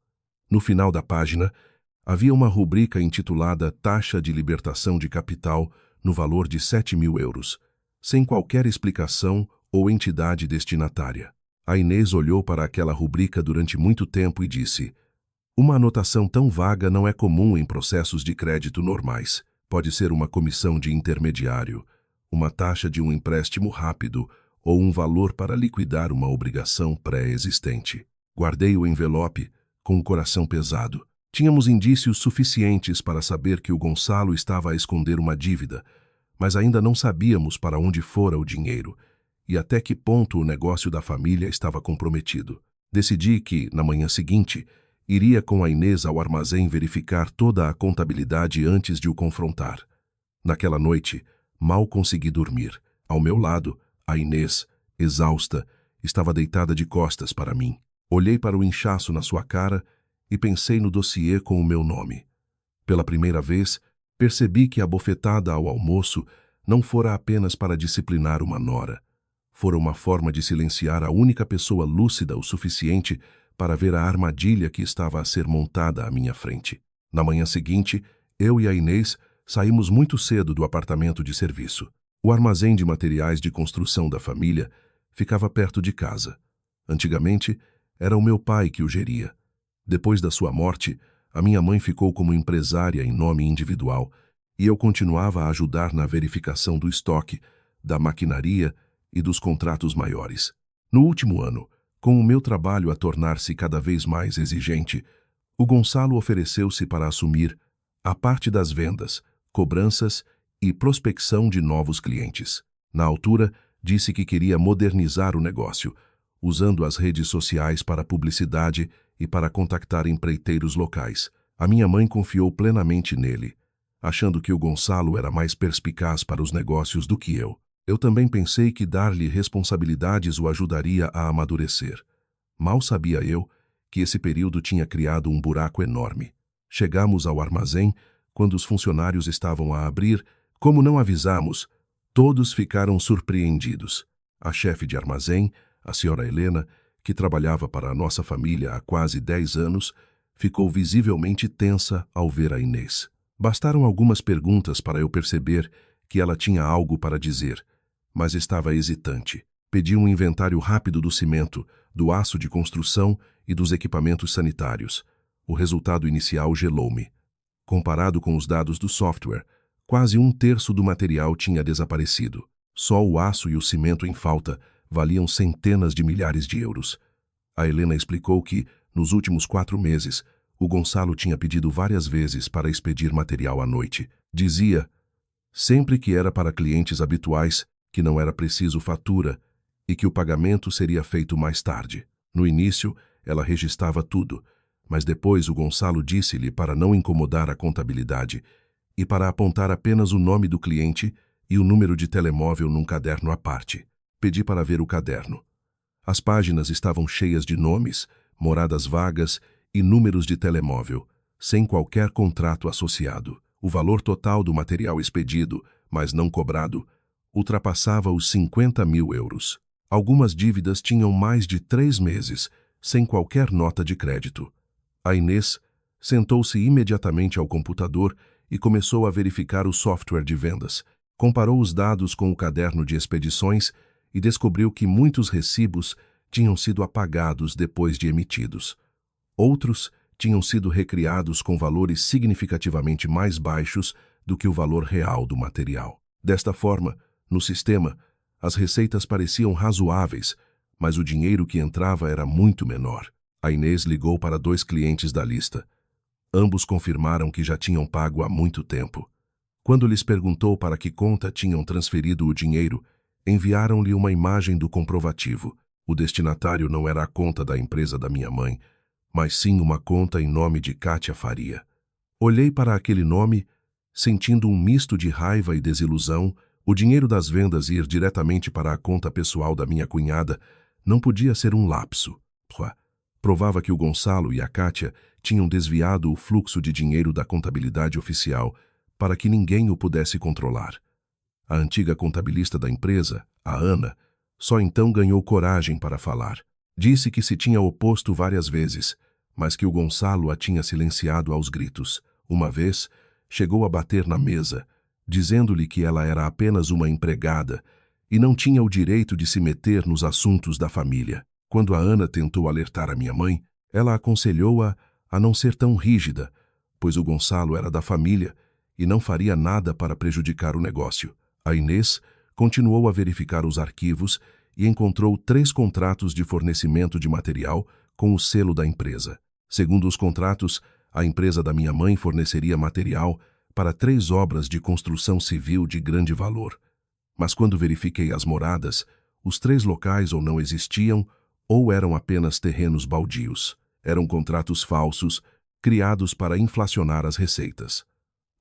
No final da página, havia uma rubrica intitulada Taxa de Libertação de Capital no valor de 7.000 euros, sem qualquer explicação ou entidade destinatária. A Inês olhou para aquela rubrica durante muito tempo e disse: "Uma anotação tão vaga não é comum em processos de crédito normais. Pode ser uma comissão de intermediário, uma taxa de um empréstimo rápido ou um valor para liquidar uma obrigação pré-existente." Guardei o envelope com o coração pesado. Tínhamos indícios suficientes para saber que o Gonçalo estava a esconder uma dívida, mas ainda não sabíamos para onde fora o dinheiro e até que ponto o negócio da família estava comprometido. Decidi que, na manhã seguinte, iria com a Inês ao armazém verificar toda a contabilidade antes de o confrontar. Naquela noite, mal consegui dormir. Ao meu lado, a Inês, exausta, estava deitada de costas para mim. Olhei para o inchaço na sua cara e pensei no dossiê com o meu nome. Pela primeira vez, percebi que a bofetada ao almoço não fora apenas para disciplinar uma nora. Fora uma forma de silenciar a única pessoa lúcida o suficiente para ver a armadilha que estava a ser montada à minha frente. Na manhã seguinte, eu e a Inês saímos muito cedo do apartamento de serviço. O armazém de materiais de construção da família ficava perto de casa. Antigamente, era o meu pai que o geria. Depois da sua morte, a minha mãe ficou como empresária em nome individual e eu continuava a ajudar na verificação do estoque, da maquinaria e dos contratos maiores. No último ano, com o meu trabalho a tornar-se cada vez mais exigente, o Gonçalo ofereceu-se para assumir a parte das vendas, cobranças e prospecção de novos clientes. Na altura, disse que queria modernizar o negócio, usando as redes sociais para publicidade e para contactar empreiteiros locais. A minha mãe confiou plenamente nele, achando que o Gonçalo era mais perspicaz para os negócios do que eu. Eu também pensei que dar-lhe responsabilidades o ajudaria a amadurecer. Mal sabia eu que esse período tinha criado um buraco enorme. Chegamos ao armazém quando os funcionários estavam a abrir. Como não avisamos, todos ficaram surpreendidos. A chefe de armazém, a senhora Helena, que trabalhava para a nossa família há quase 10 anos, ficou visivelmente tensa ao ver a Inês. Bastaram algumas perguntas para eu perceber que ela tinha algo para dizer, mas estava hesitante. Pedi um inventário rápido do cimento, do aço de construção e dos equipamentos sanitários. O resultado inicial gelou-me. Comparado com os dados do software, quase 1/3 do material tinha desaparecido. Só o aço e o cimento em falta valiam centenas de milhares de euros. A Helena explicou que, nos últimos 4 meses, o Gonçalo tinha pedido várias vezes para expedir material à noite. Dizia, sempre que era para clientes habituais, que não era preciso fatura e que o pagamento seria feito mais tarde. No início, ela registrava tudo, mas depois o Gonçalo disse-lhe para não incomodar a contabilidade e para apontar apenas o nome do cliente e o número de telemóvel num caderno à parte. Pedi para ver o caderno. As páginas estavam cheias de nomes, moradas vagas e números de telemóvel, sem qualquer contrato associado. O valor total do material expedido, mas não cobrado, ultrapassava os 50 mil euros. Algumas dívidas tinham mais de 3 meses, sem qualquer nota de crédito. A Inês sentou-se imediatamente ao computador e começou a verificar o software de vendas. Comparou os dados com o caderno de expedições e descobriu que muitos recibos tinham sido apagados depois de emitidos. Outros tinham sido recriados com valores significativamente mais baixos do que o valor real do material. Desta forma, no sistema, as receitas pareciam razoáveis, mas o dinheiro que entrava era muito menor. A Inês ligou para 2 clientes da lista. Ambos confirmaram que já tinham pago há muito tempo. Quando lhes perguntou para que conta tinham transferido o dinheiro, enviaram-lhe uma imagem do comprovativo. O destinatário não era a conta da empresa da minha mãe, mas sim uma conta em nome de Kátia Faria. Olhei para aquele nome, sentindo um misto de raiva e desilusão. O dinheiro das vendas ir diretamente para a conta pessoal da minha cunhada não podia ser um lapso. Provava que o Gonçalo e a Kátia tinham desviado o fluxo de dinheiro da contabilidade oficial para que ninguém o pudesse controlar. A antiga contabilista da empresa, a Ana, só então ganhou coragem para falar. Disse que se tinha oposto várias vezes, mas que o Gonçalo a tinha silenciado aos gritos. Uma vez, chegou a bater na mesa, dizendo-lhe que ela era apenas uma empregada e não tinha o direito de se meter nos assuntos da família. Quando a Ana tentou alertar a minha mãe, ela aconselhou-a a não ser tão rígida, pois o Gonçalo era da família e não faria nada para prejudicar o negócio. A Inês continuou a verificar os arquivos e encontrou 3 contratos de fornecimento de material com o selo da empresa. Segundo os contratos, a empresa da minha mãe forneceria material para 3 obras de construção civil de grande valor. Mas quando verifiquei as moradas, os 3 locais ou não existiam ou eram apenas terrenos baldios. Eram contratos falsos, criados para inflacionar as receitas.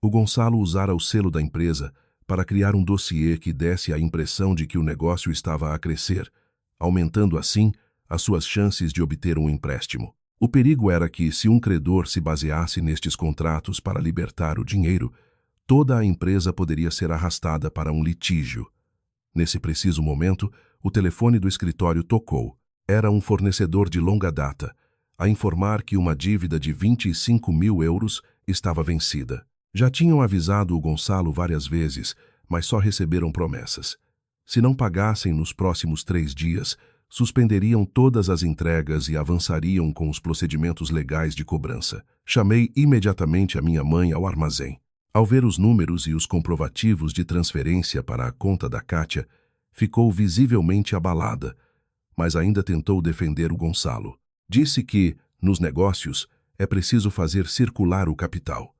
O Gonçalo usara o selo da empresa para criar um dossiê que desse a impressão de que o negócio estava a crescer, aumentando assim as suas chances de obter um empréstimo. O perigo era que, se um credor se baseasse nestes contratos para libertar o dinheiro, toda a empresa poderia ser arrastada para um litígio. Nesse preciso momento, o telefone do escritório tocou. Era um fornecedor de longa data, a informar que uma dívida de 25 mil euros estava vencida. Já tinham avisado o Gonçalo várias vezes, mas só receberam promessas. Se não pagassem nos próximos 3 dias, suspenderiam todas as entregas e avançariam com os procedimentos legais de cobrança. Chamei imediatamente a minha mãe ao armazém. Ao ver os números e os comprovativos de transferência para a conta da Kátia, ficou visivelmente abalada, mas ainda tentou defender o Gonçalo. Disse que, nos negócios, é preciso fazer circular o capital,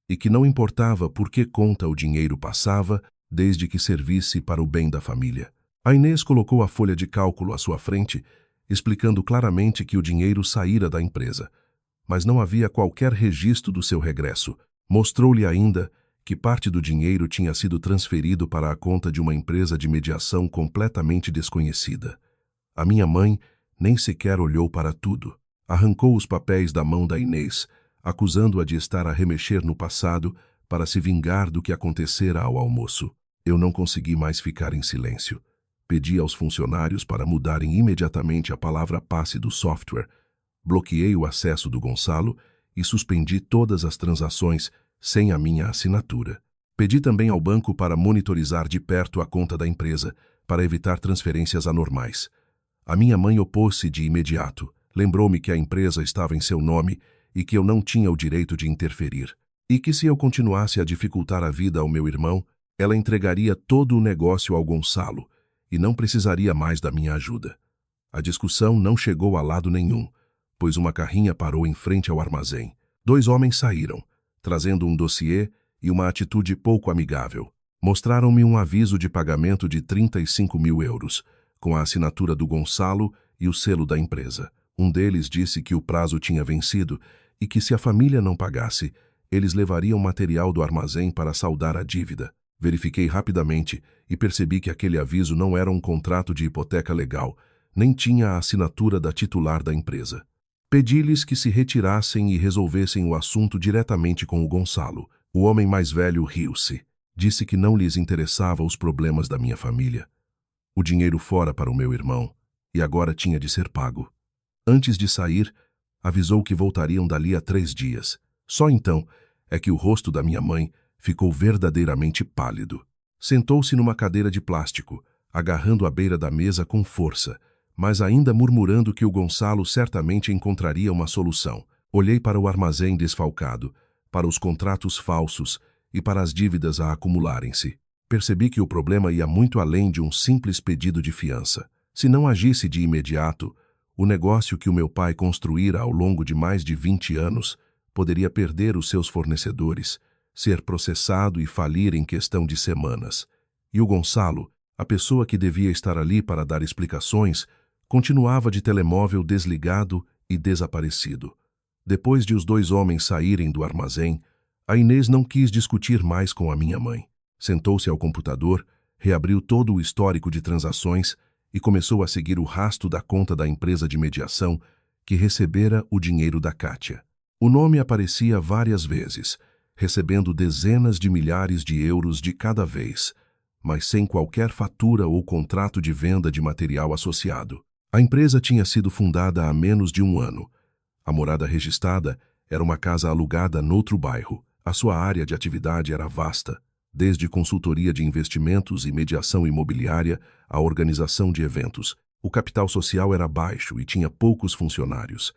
e que não importava por que conta o dinheiro passava, desde que servisse para o bem da família. A Inês colocou a folha de cálculo à sua frente, explicando claramente que o dinheiro saíra da empresa, mas não havia qualquer registro do seu regresso. Mostrou-lhe ainda que parte do dinheiro tinha sido transferido para a conta de uma empresa de mediação completamente desconhecida. A minha mãe nem sequer olhou para tudo. Arrancou os papéis da mão da Inês, acusando-a de estar a remexer no passado para se vingar do que acontecera ao almoço. Eu não consegui mais ficar em silêncio. Pedi aos funcionários para mudarem imediatamente a palavra passe do software. Bloqueei o acesso do Gonçalo e suspendi todas as transações sem a minha assinatura. Pedi também ao banco para monitorizar de perto a conta da empresa, para evitar transferências anormais. A minha mãe opôs-se de imediato. Lembrou-me que a empresa estava em seu nome e que eu não tinha o direito de interferir. E que se eu continuasse a dificultar a vida ao meu irmão, ela entregaria todo o negócio ao Gonçalo e não precisaria mais da minha ajuda. A discussão não chegou a lado nenhum, pois uma carrinha parou em frente ao armazém. 2 homens saíram, trazendo um dossiê e uma atitude pouco amigável. Mostraram-me um aviso de pagamento de 35 mil euros, com a assinatura do Gonçalo e o selo da empresa. Um deles disse que o prazo tinha vencido e que se a família não pagasse, eles levariam material do armazém para saldar a dívida. Verifiquei rapidamente e percebi que aquele aviso não era um contrato de hipoteca legal, nem tinha a assinatura da titular da empresa. Pedi-lhes que se retirassem e resolvessem o assunto diretamente com o Gonçalo. O homem mais velho riu-se. Disse que não lhes interessava os problemas da minha família. O dinheiro fora para o meu irmão, e agora tinha de ser pago. Antes de sair, avisou que voltariam dali a 3 dias. Só então é que o rosto da minha mãe ficou verdadeiramente pálido. Sentou-se numa cadeira de plástico, agarrando a beira da mesa com força, mas ainda murmurando que o Gonçalo certamente encontraria uma solução. Olhei para o armazém desfalcado, para os contratos falsos e para as dívidas a acumularem-se. Percebi que o problema ia muito além de um simples pedido de fiança. Se não agisse de imediato, o negócio que o meu pai construíra ao longo de mais de 20 anos poderia perder os seus fornecedores, ser processado e falir em questão de semanas. E o Gonçalo, a pessoa que devia estar ali para dar explicações, continuava de telemóvel desligado e desaparecido. Depois de os 2 homens saírem do armazém, a Inês não quis discutir mais com a minha mãe. Sentou-se ao computador, reabriu todo o histórico de transações e começou a seguir o rastro da conta da empresa de mediação que recebera o dinheiro da Kátia. O nome aparecia várias vezes, recebendo dezenas de milhares de euros de cada vez, mas sem qualquer fatura ou contrato de venda de material associado. A empresa tinha sido fundada há menos de 1 ano. A morada registrada era uma casa alugada noutro bairro. A sua área de atividade era vasta, desde consultoria de investimentos e mediação imobiliária à organização de eventos. O capital social era baixo e tinha poucos funcionários,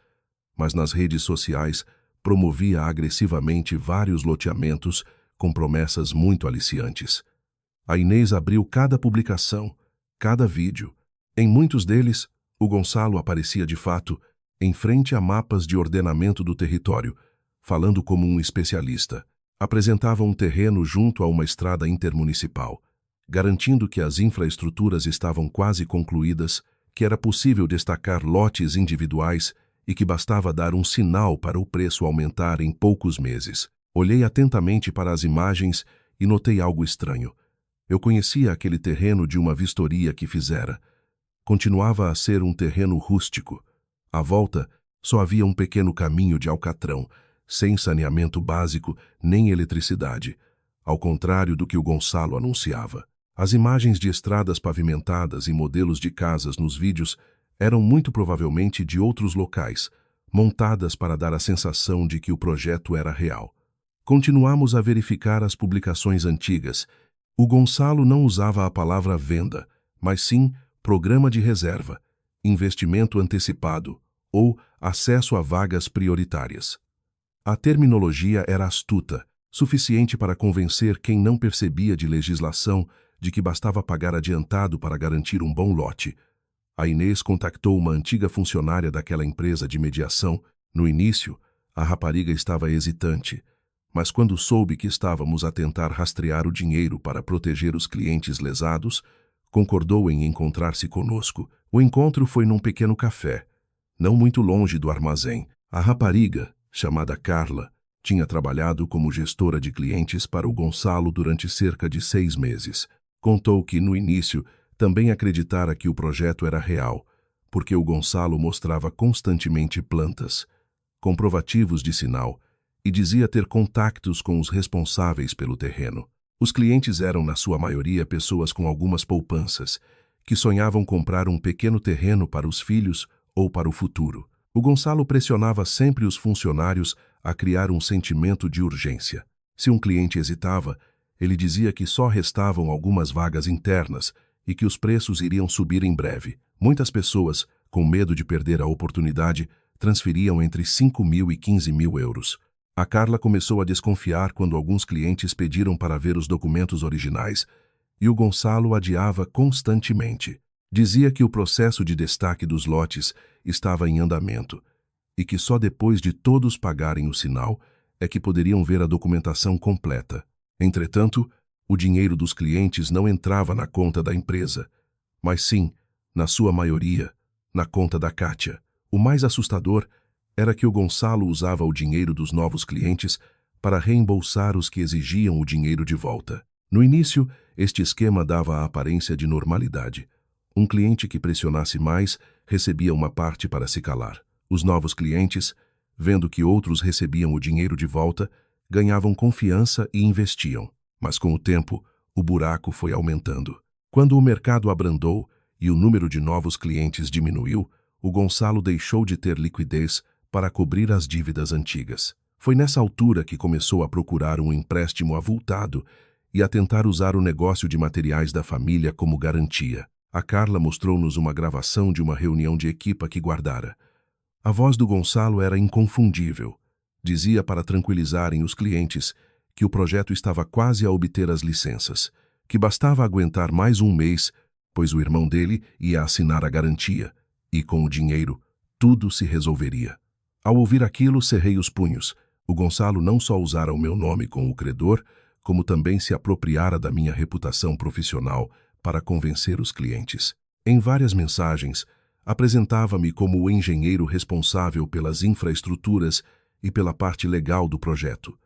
mas nas redes sociais promovia agressivamente vários loteamentos com promessas muito aliciantes. A Inês abriu cada publicação, cada vídeo. Em muitos deles, o Gonçalo aparecia de fato em frente a mapas de ordenamento do território, falando como um especialista. Apresentava um terreno junto a uma estrada intermunicipal, garantindo que as infraestruturas estavam quase concluídas, que era possível destacar lotes individuais e que bastava dar um sinal para o preço aumentar em poucos meses. Olhei atentamente para as imagens e notei algo estranho. Eu conhecia aquele terreno de uma vistoria que fizera. Continuava a ser um terreno rústico. À volta, só havia um pequeno caminho de alcatrão, sem saneamento básico nem eletricidade, ao contrário do que o Gonçalo anunciava. As imagens de estradas pavimentadas e modelos de casas nos vídeos eram muito provavelmente de outros locais, montadas para dar a sensação de que o projeto era real. Continuamos a verificar as publicações antigas. O Gonçalo não usava a palavra venda, mas sim programa de reserva, investimento antecipado ou acesso a vagas prioritárias. A terminologia era astuta, suficiente para convencer quem não percebia de legislação de que bastava pagar adiantado para garantir um bom lote. A Inês contactou uma antiga funcionária daquela empresa de mediação. No início, a rapariga estava hesitante, mas quando soube que estávamos a tentar rastrear o dinheiro para proteger os clientes lesados, concordou em encontrar-se conosco. O encontro foi num pequeno café, não muito longe do armazém. A rapariga, chamada Carla, Tinha trabalhado como gestora de clientes para o Gonçalo durante cerca de 6 meses. Contou que, no início, também acreditara que o projeto era real, porque o Gonçalo mostrava constantemente plantas, comprovativos de sinal, e dizia ter contactos com os responsáveis pelo terreno. Os clientes eram, na sua maioria, pessoas com algumas poupanças, que sonhavam comprar um pequeno terreno para os filhos ou para o futuro. O Gonçalo pressionava sempre os funcionários a criar um sentimento de urgência. Se um cliente hesitava, ele dizia que só restavam algumas vagas internas e que os preços iriam subir em breve. Muitas pessoas, com medo de perder a oportunidade, transferiam entre 5.000 e 15.000 euros. A Carla começou a desconfiar quando alguns clientes pediram para ver os documentos originais e o Gonçalo adiava constantemente. Dizia que o processo de destaque dos lotes estava em andamento e que só depois de todos pagarem o sinal é que poderiam ver a documentação completa. Entretanto, o dinheiro dos clientes não entrava na conta da empresa, mas sim, na sua maioria, na conta da Kátia. O mais assustador era que o Gonçalo usava o dinheiro dos novos clientes para reembolsar os que exigiam o dinheiro de volta. No início, este esquema dava a aparência de normalidade. Um cliente que pressionasse mais recebia uma parte para se calar. Os novos clientes, vendo que outros recebiam o dinheiro de volta, ganhavam confiança e investiam. Mas com o tempo, o buraco foi aumentando. Quando o mercado abrandou e o número de novos clientes diminuiu, o Gonçalo deixou de ter liquidez para cobrir as dívidas antigas. Foi nessa altura que começou a procurar um empréstimo avultado e a tentar usar o negócio de materiais da família como garantia. A Carla mostrou-nos uma gravação de uma reunião de equipa que guardara. A voz do Gonçalo era inconfundível. Dizia para tranquilizarem os clientes que o projeto estava quase a obter as licenças, que bastava aguentar mais um mês, pois o irmão dele ia assinar a garantia, e com o dinheiro tudo se resolveria. Ao ouvir aquilo, cerrei os punhos. O Gonçalo não só usara o meu nome com o credor, como também se apropriara da minha reputação profissional para convencer os clientes. Em várias mensagens, apresentava-me como o engenheiro responsável pelas infraestruturas e pela parte legal do projeto.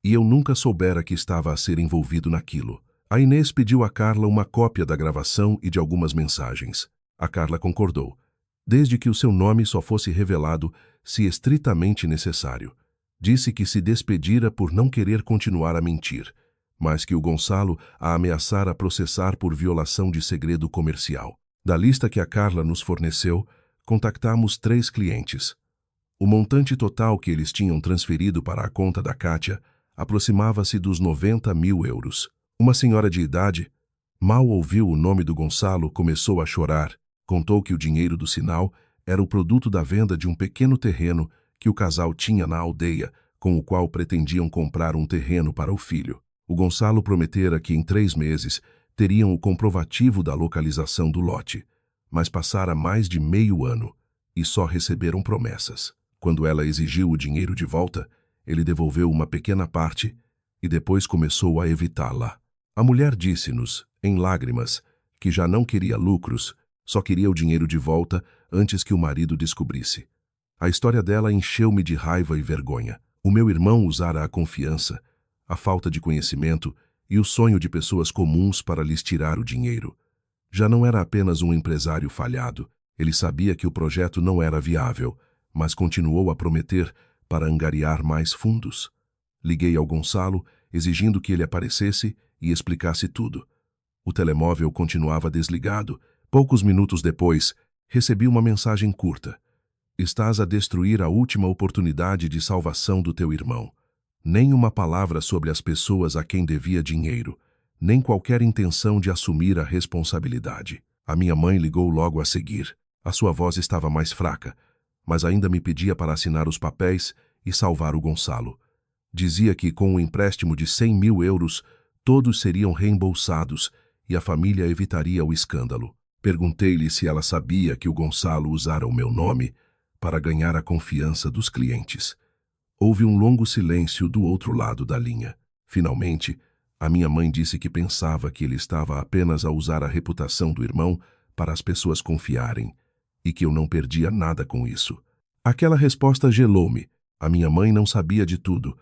E eu nunca soubera que estava a ser envolvido naquilo. A Inês pediu a Carla uma cópia da gravação e de algumas mensagens. A Carla concordou, desde que o seu nome só fosse revelado se estritamente necessário. Disse que se despedira por não querer continuar a mentir, mas que o Gonçalo a ameaçara processar por violação de segredo comercial. Da lista que a Carla nos forneceu, contactamos 3 clientes. O montante total que eles tinham transferido para a conta da Kátia aproximava-se dos 90.000 euros. Uma senhora de idade, mal ouviu o nome do Gonçalo, começou a chorar. Contou que o dinheiro do sinal era o produto da venda de um pequeno terreno que o casal tinha na aldeia, com o qual pretendiam comprar um terreno para o filho. O Gonçalo prometera que em 3 meses teriam o comprovativo da localização do lote, mas passara mais de meio ano e só receberam promessas. Quando ela exigiu o dinheiro de volta, ele devolveu uma pequena parte e depois começou a evitá-la. A mulher disse-nos, em lágrimas, que já não queria lucros, só queria o dinheiro de volta antes que o marido descobrisse. A história dela encheu-me de raiva e vergonha. O meu irmão usara a confiança, a falta de conhecimento e o sonho de pessoas comuns para lhes tirar o dinheiro. Já não era apenas um empresário falhado. Ele sabia que o projeto não era viável, mas continuou a prometer para angariar mais fundos. Liguei ao Gonçalo, exigindo que ele aparecesse e explicasse tudo. O telemóvel continuava desligado. Poucos minutos depois, recebi uma mensagem curta. Estás a destruir a última oportunidade de salvação do teu irmão. Nem uma palavra sobre as pessoas a quem devia dinheiro, nem qualquer intenção de assumir a responsabilidade. A minha mãe ligou logo a seguir. A sua voz estava mais fraca, mas ainda me pedia para assinar os papéis e salvar o Gonçalo. Dizia que com o empréstimo de 100.000 euros, todos seriam reembolsados e a família evitaria o escândalo. Perguntei-lhe se ela sabia que o Gonçalo usara o meu nome para ganhar a confiança dos clientes. Houve um longo silêncio do outro lado da linha. Finalmente, a minha mãe disse que pensava que ele estava apenas a usar a reputação do irmão para as pessoas confiarem e que eu não perdia nada com isso. Aquela resposta gelou-me. A minha mãe não sabia de tudo,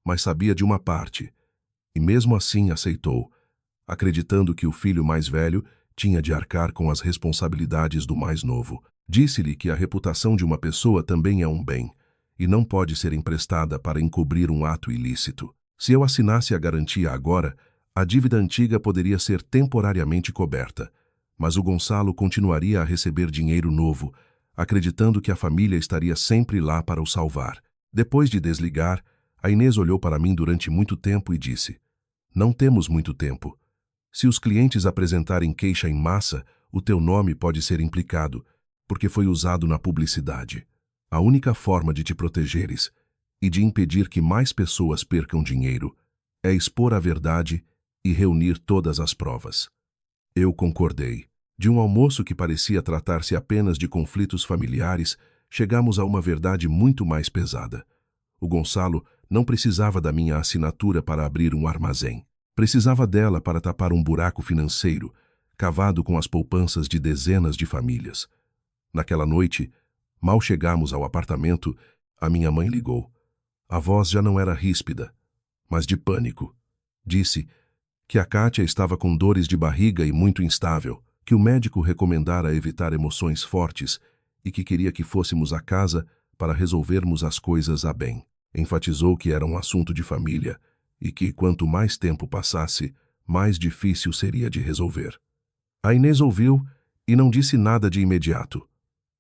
mas sabia de uma parte, e mesmo assim aceitou, acreditando que o filho mais velho tinha de arcar com as responsabilidades do mais novo. Disse-lhe que a reputação de uma pessoa também é um bem, e não pode ser emprestada para encobrir um ato ilícito. Se eu assinasse a garantia agora, a dívida antiga poderia ser temporariamente coberta, mas o Gonçalo continuaria a receber dinheiro novo, acreditando que a família estaria sempre lá para o salvar. Depois de desligar, a Inês olhou para mim durante muito tempo e disse: "Não temos muito tempo. Se os clientes apresentarem queixa em massa, o teu nome pode ser implicado, porque foi usado na publicidade. A única forma de te protegeres e de impedir que mais pessoas percam dinheiro é expor a verdade e reunir todas as provas." Eu concordei. De um almoço que parecia tratar-se apenas de conflitos familiares, chegamos a uma verdade muito mais pesada. O Gonçalo não precisava da minha assinatura para abrir um armazém. Precisava dela para tapar um buraco financeiro, cavado com as poupanças de dezenas de famílias. Naquela noite, mal chegamos ao apartamento, a minha mãe ligou. A voz já não era ríspida, mas de pânico. Disse que a Kátia estava com dores de barriga e muito instável, que o médico recomendara evitar emoções fortes e que queria que fôssemos à casa para resolvermos as coisas a bem. Enfatizou que era um assunto de família e que, quanto mais tempo passasse, mais difícil seria de resolver. A Inês ouviu e não disse nada de imediato.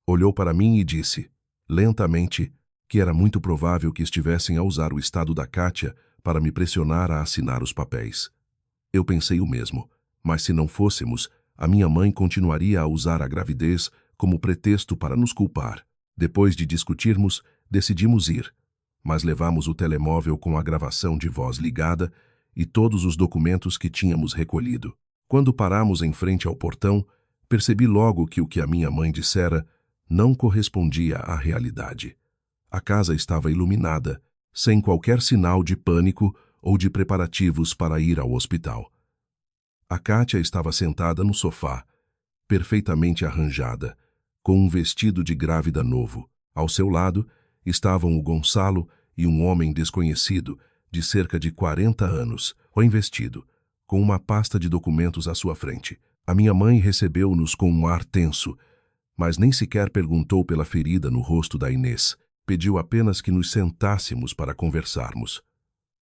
Olhou para mim e disse, lentamente, que era muito provável que estivessem a usar o estado da Kátia para me pressionar a assinar os papéis. Eu pensei o mesmo, mas se não fôssemos, a minha mãe continuaria a usar a gravidez como pretexto para nos culpar. Depois de discutirmos, decidimos ir, mas levamos o telemóvel com a gravação de voz ligada e todos os documentos que tínhamos recolhido. Quando paramos em frente ao portão, percebi logo que o que a minha mãe dissera não correspondia à realidade. A casa estava iluminada, sem qualquer sinal de pânico ou de preparativos para ir ao hospital. A Kátia estava sentada no sofá, perfeitamente arranjada, com um vestido de grávida novo. Ao seu lado estavam o Gonçalo e um homem desconhecido, de cerca de 40 anos, o investido, com uma pasta de documentos à sua frente. A minha mãe recebeu-nos com um ar tenso, mas nem sequer perguntou pela ferida no rosto da Inês. Pediu apenas que nos sentássemos para conversarmos.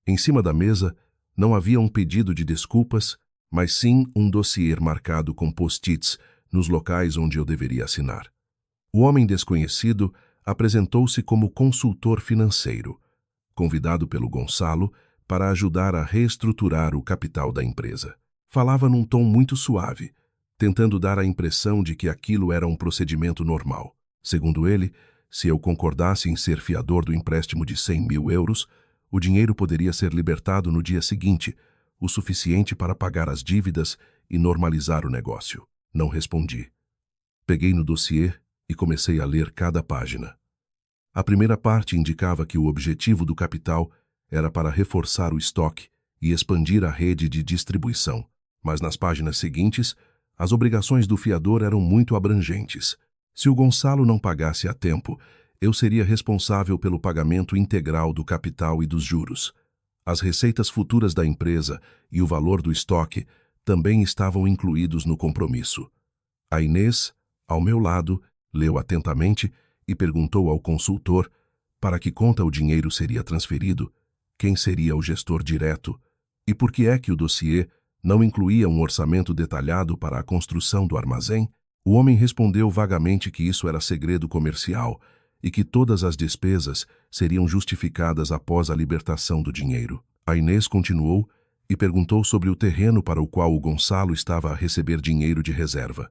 Em cima da mesa, não havia um pedido de desculpas, mas sim um dossiê marcado com post-its nos locais onde eu deveria assinar. O homem desconhecido apresentou-se como consultor financeiro, convidado pelo Gonçalo para ajudar a reestruturar o capital da empresa. Falava num tom muito suave, tentando dar a impressão de que aquilo era um procedimento normal. Segundo ele, se eu concordasse em ser fiador do empréstimo de 100 mil euros, o dinheiro poderia ser libertado no dia seguinte, o suficiente para pagar as dívidas e normalizar o negócio. Não respondi. Peguei no dossiê e comecei a ler cada página. A primeira parte indicava que o objetivo do capital era para reforçar o estoque e expandir a rede de distribuição, mas nas páginas seguintes, as obrigações do fiador eram muito abrangentes. Se o Gonçalo não pagasse a tempo, eu seria responsável pelo pagamento integral do capital e dos juros. As receitas futuras da empresa e o valor do estoque também estavam incluídos no compromisso. A Inês, ao meu lado, leu atentamente e perguntou ao consultor para que conta o dinheiro seria transferido, quem seria o gestor direto e por que é que o dossiê não incluía um orçamento detalhado para a construção do armazém. O homem respondeu vagamente que isso era segredo comercial e que todas as despesas seriam justificadas após a libertação do dinheiro. A Inês continuou e perguntou sobre o terreno para o qual o Gonçalo estava a receber dinheiro de reserva.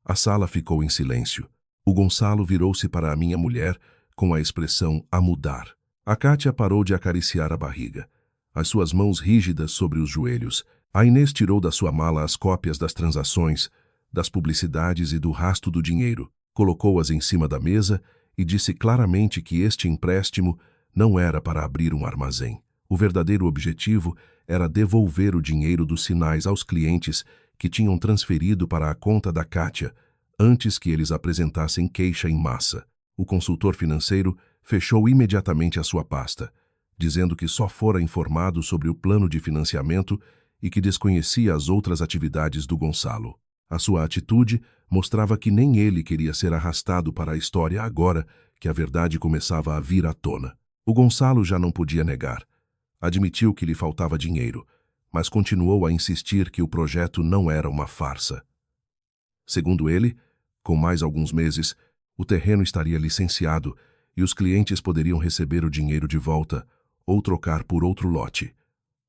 A sala ficou em silêncio. O Gonçalo virou-se para a minha mulher com a expressão a mudar. A Kátia parou de acariciar a barriga, as suas mãos rígidas sobre os joelhos. A Inês tirou da sua mala as cópias das transações, das publicidades e do rastro do dinheiro, colocou-as em cima da mesa e disse claramente que este empréstimo não era para abrir um armazém. O verdadeiro objetivo era devolver o dinheiro dos sinais aos clientes que tinham transferido para a conta da Kátia antes que eles apresentassem queixa em massa. O consultor financeiro fechou imediatamente a sua pasta. dizendo que só fora informado sobre o plano de financiamento e que desconhecia as outras atividades do Gonçalo. A sua atitude mostrava que nem ele queria ser arrastado para a história agora que a verdade começava a vir à tona. O Gonçalo já não podia negar. Admitiu que lhe faltava dinheiro, mas continuou a insistir que o projeto não era uma farsa. Segundo ele, com mais alguns meses, o terreno estaria licenciado e os clientes poderiam receber o dinheiro de volta ou trocar por outro lote.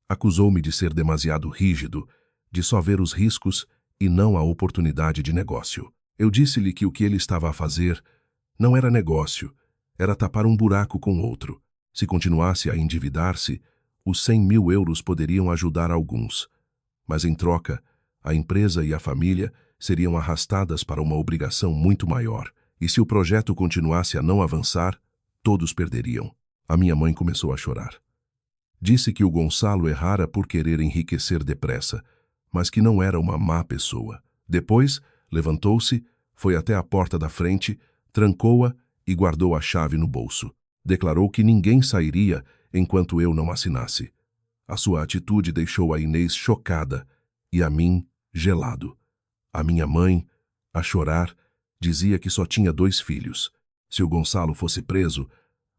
Acusou-me de ser demasiado rígido, de só ver os riscos e não a oportunidade de negócio. Eu disse-lhe que o que ele estava a fazer não era negócio, era tapar um buraco com outro. Se continuasse a endividar-se, os 100 mil euros poderiam ajudar alguns. Mas em troca, a empresa e a família seriam arrastadas para uma obrigação muito maior. E se o projeto continuasse a não avançar, todos perderiam. A minha mãe começou a chorar. Disse que o Gonçalo errara por querer enriquecer depressa, mas que não era uma má pessoa. Depois, levantou-se, foi até a porta da frente, trancou-a e guardou a chave no bolso. Declarou que ninguém sairia enquanto eu não assinasse. A sua atitude deixou a Inês chocada e a mim gelado. A minha mãe, a chorar, dizia que só tinha 2 filhos. Se o Gonçalo fosse preso,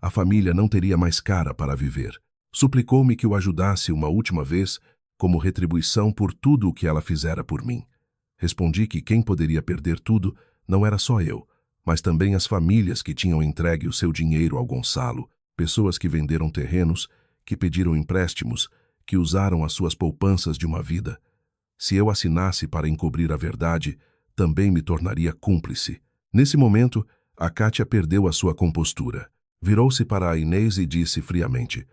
a família não teria mais cara para viver. Suplicou-me que o ajudasse uma última vez como retribuição por tudo o que ela fizera por mim. Respondi que quem poderia perder tudo não era só eu, mas também as famílias que tinham entregue o seu dinheiro ao Gonçalo, pessoas que venderam terrenos, que pediram empréstimos, que usaram as suas poupanças de uma vida. Se eu assinasse para encobrir a verdade, também me tornaria cúmplice. Nesse momento, a Kátia perdeu a sua compostura. Virou-se para a Inês e disse friamente: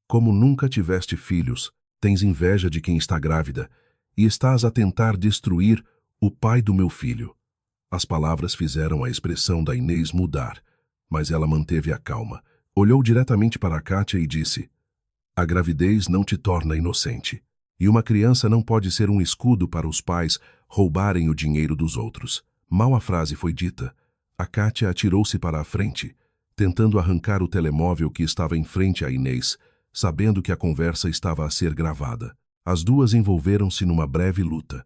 "Como nunca tiveste filhos, tens inveja de quem está grávida e estás a tentar destruir o pai do meu filho." As palavras fizeram a expressão da Inês mudar, mas ela manteve a calma. Olhou diretamente para a Kátia e disse: "A gravidez não te torna inocente. E uma criança não pode ser um escudo para os pais roubarem o dinheiro dos outros." Mal a frase foi dita, a Kátia atirou-se para a frente, tentando arrancar o telemóvel que estava em frente a Inês, sabendo que a conversa estava a ser gravada. As duas envolveram-se numa breve luta.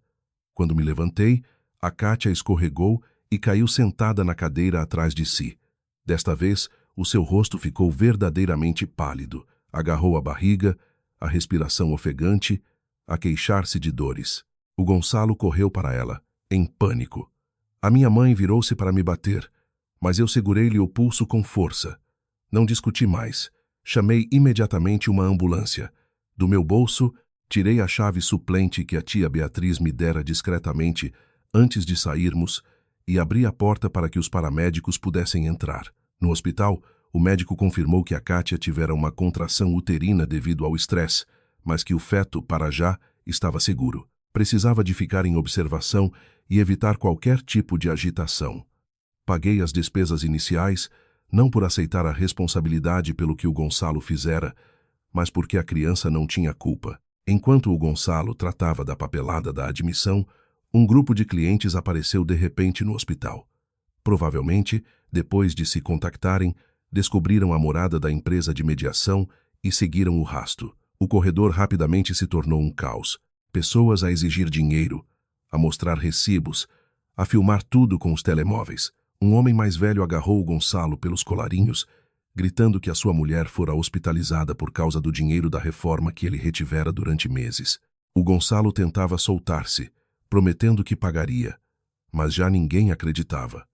Quando me levantei, a Kátia escorregou e caiu sentada na cadeira atrás de si. Desta vez, o seu rosto ficou verdadeiramente pálido. Agarrou a barriga, a respiração ofegante, a queixar-se de dores. O Gonçalo correu para ela, em pânico. A minha mãe virou-se para me bater, mas eu segurei-lhe o pulso com força. Não discuti mais. Chamei imediatamente uma ambulância. Do meu bolso, tirei a chave suplente que a tia Beatriz me dera discretamente antes de sairmos e abri a porta para que os paramédicos pudessem entrar. No hospital, o médico confirmou que a Kátia tivera uma contração uterina devido ao estresse, mas que o feto, para já, estava seguro. Precisava de ficar em observação e evitar qualquer tipo de agitação. Paguei as despesas iniciais, não por aceitar a responsabilidade pelo que o Gonçalo fizera, mas porque a criança não tinha culpa. Enquanto o Gonçalo tratava da papelada da admissão, um grupo de clientes apareceu de repente no hospital. Provavelmente, depois de se contactarem, descobriram a morada da empresa de mediação e seguiram o rastro. O corredor rapidamente se tornou um caos. Pessoas a exigir dinheiro, a mostrar recibos, a filmar tudo com os telemóveis. Um homem mais velho agarrou o Gonçalo pelos colarinhos, gritando que a sua mulher fora hospitalizada por causa do dinheiro da reforma que ele retivera durante meses. O Gonçalo tentava soltar-se, prometendo que pagaria, mas já ninguém acreditava.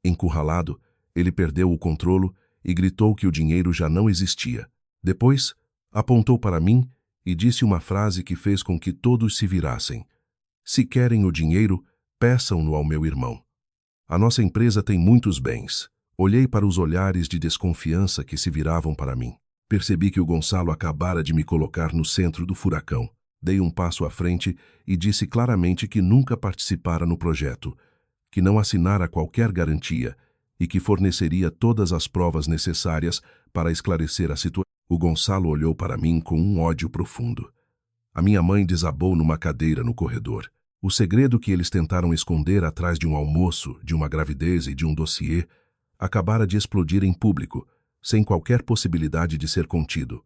Encurralado, ele perdeu o controle e gritou que o dinheiro já não existia. Depois, apontou para mim e disse uma frase que fez com que todos se virassem: "Se querem o dinheiro, peçam-no ao meu irmão. A nossa empresa tem muitos bens." Olhei para os olhares de desconfiança que se viravam para mim. Percebi que o Gonçalo acabara de me colocar no centro do furacão. Dei um passo à frente e disse claramente que nunca participara no projeto, que não assinara qualquer garantia e que forneceria todas as provas necessárias para esclarecer a situação. O Gonçalo olhou para mim com um ódio profundo. A minha mãe desabou numa cadeira no corredor. O segredo que eles tentaram esconder atrás de um almoço, de uma gravidez e de um dossiê, acabara de explodir em público, sem qualquer possibilidade de ser contido.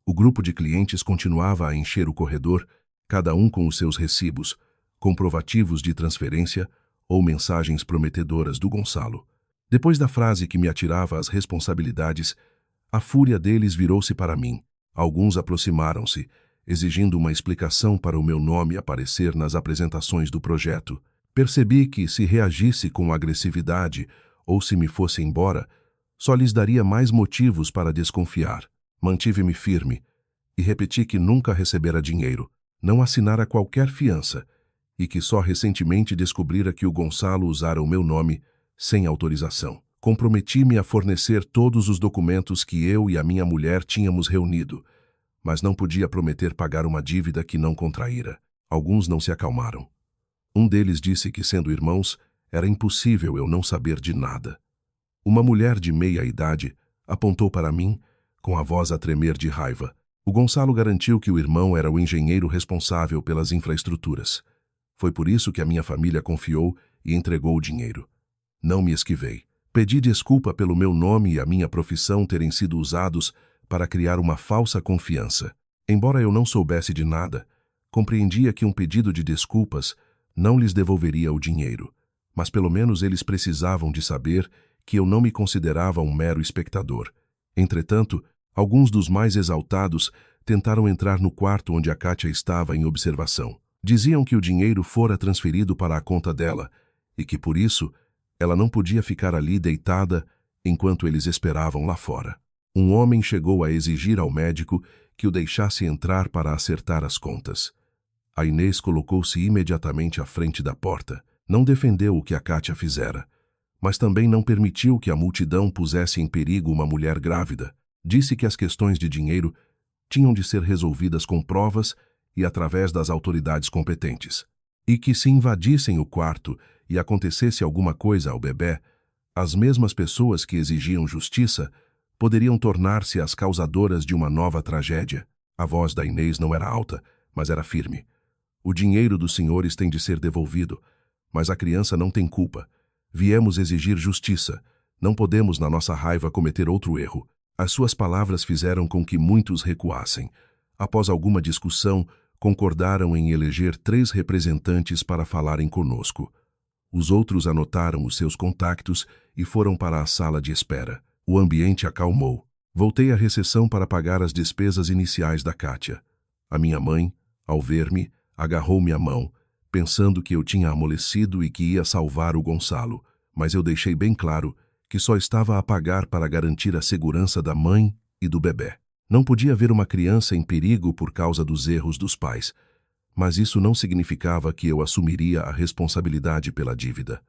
O grupo de clientes continuava a encher o corredor, cada um com os seus recibos, comprovativos de transferência ou mensagens prometedoras do Gonçalo. Depois da frase que me atirava as responsabilidades, a fúria deles virou-se para mim. Alguns aproximaram-se, exigindo uma explicação para o meu nome aparecer nas apresentações do projeto. Percebi que, se reagisse com agressividade ou se me fosse embora, só lhes daria mais motivos para desconfiar. Mantive-me firme e repeti que nunca recebera dinheiro, não assinara qualquer fiança e que só recentemente descobrira que o Gonçalo usara o meu nome sem autorização. Comprometi-me a fornecer todos os documentos que eu e a minha mulher tínhamos reunido, mas não podia prometer pagar uma dívida que não contraíra. Alguns não se acalmaram. Um deles disse que, sendo irmãos, era impossível eu não saber de nada. Uma mulher de meia idade apontou para mim, com a voz a tremer de raiva. O Gonçalo garantiu que o irmão era o engenheiro responsável pelas infraestruturas. Foi por isso que a minha família confiou e entregou o dinheiro. Não me esquivei. Pedi desculpa pelo meu nome e a minha profissão terem sido usados para criar uma falsa confiança. Embora eu não soubesse de nada, compreendia que um pedido de desculpas não lhes devolveria o dinheiro, mas pelo menos eles precisavam de saber que eu não me considerava um mero espectador. Entretanto, alguns dos mais exaltados tentaram entrar no quarto onde a Kátia estava em observação. Diziam que o dinheiro fora transferido para a conta dela e que, por isso, ela não podia ficar ali deitada enquanto eles esperavam lá fora. Um homem chegou a exigir ao médico que o deixasse entrar para acertar as contas. A Inês colocou-se imediatamente à frente da porta. Não defendeu o que a Kátia fizera, mas também não permitiu que a multidão pusesse em perigo uma mulher grávida. Disse que as questões de dinheiro tinham de ser resolvidas com provas e através das autoridades competentes, e que se invadissem o quarto e acontecesse alguma coisa ao bebê, as mesmas pessoas que exigiam justiça poderiam tornar-se as causadoras de uma nova tragédia. A voz da Inês não era alta, mas era firme. O dinheiro dos senhores tem de ser devolvido, mas a criança não tem culpa. Viemos exigir justiça. Não podemos, na nossa raiva, cometer outro erro. As suas palavras fizeram com que muitos recuassem. Após alguma discussão, concordaram em eleger 3 representantes para falarem conosco. Os outros anotaram os seus contactos e foram para a sala de espera. O ambiente acalmou. Voltei à recepção para pagar as despesas iniciais da Kátia. A minha mãe, ao ver-me, agarrou-me a mão, pensando que eu tinha amolecido e que ia salvar o Gonçalo, mas eu deixei bem claro que só estava a pagar para garantir a segurança da mãe e do bebê. Não podia haver uma criança em perigo por causa dos erros dos pais, mas isso não significava que eu assumiria a responsabilidade pela dívida.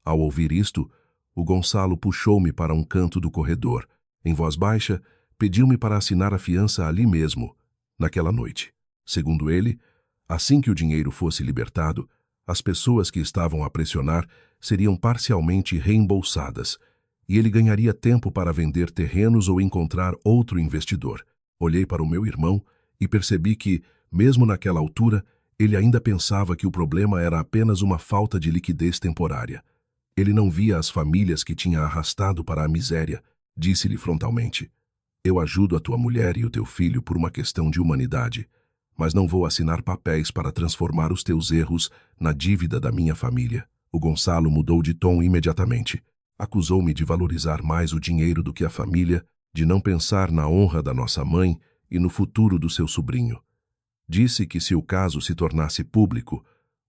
Ao ouvir isto, o Gonçalo puxou-me para um canto do corredor. Em voz baixa, pediu-me para assinar a fiança ali mesmo, naquela noite. Segundo ele, assim que o dinheiro fosse libertado, as pessoas que estavam a pressionar seriam parcialmente reembolsadas, e ele ganharia tempo para vender terrenos ou encontrar outro investidor. Olhei para o meu irmão e percebi que, mesmo naquela altura, ele ainda pensava que o problema era apenas uma falta de liquidez temporária. Ele não via as famílias que tinha arrastado para a miséria. Disse-lhe frontalmente: "Eu ajudo a tua mulher e o teu filho por uma questão de humanidade, mas não vou assinar papéis para transformar os teus erros na dívida da minha família." O Gonçalo mudou de tom imediatamente. Acusou-me de valorizar mais o dinheiro do que a família, de não pensar na honra da nossa mãe e no futuro do seu sobrinho. Disse que se o caso se tornasse público,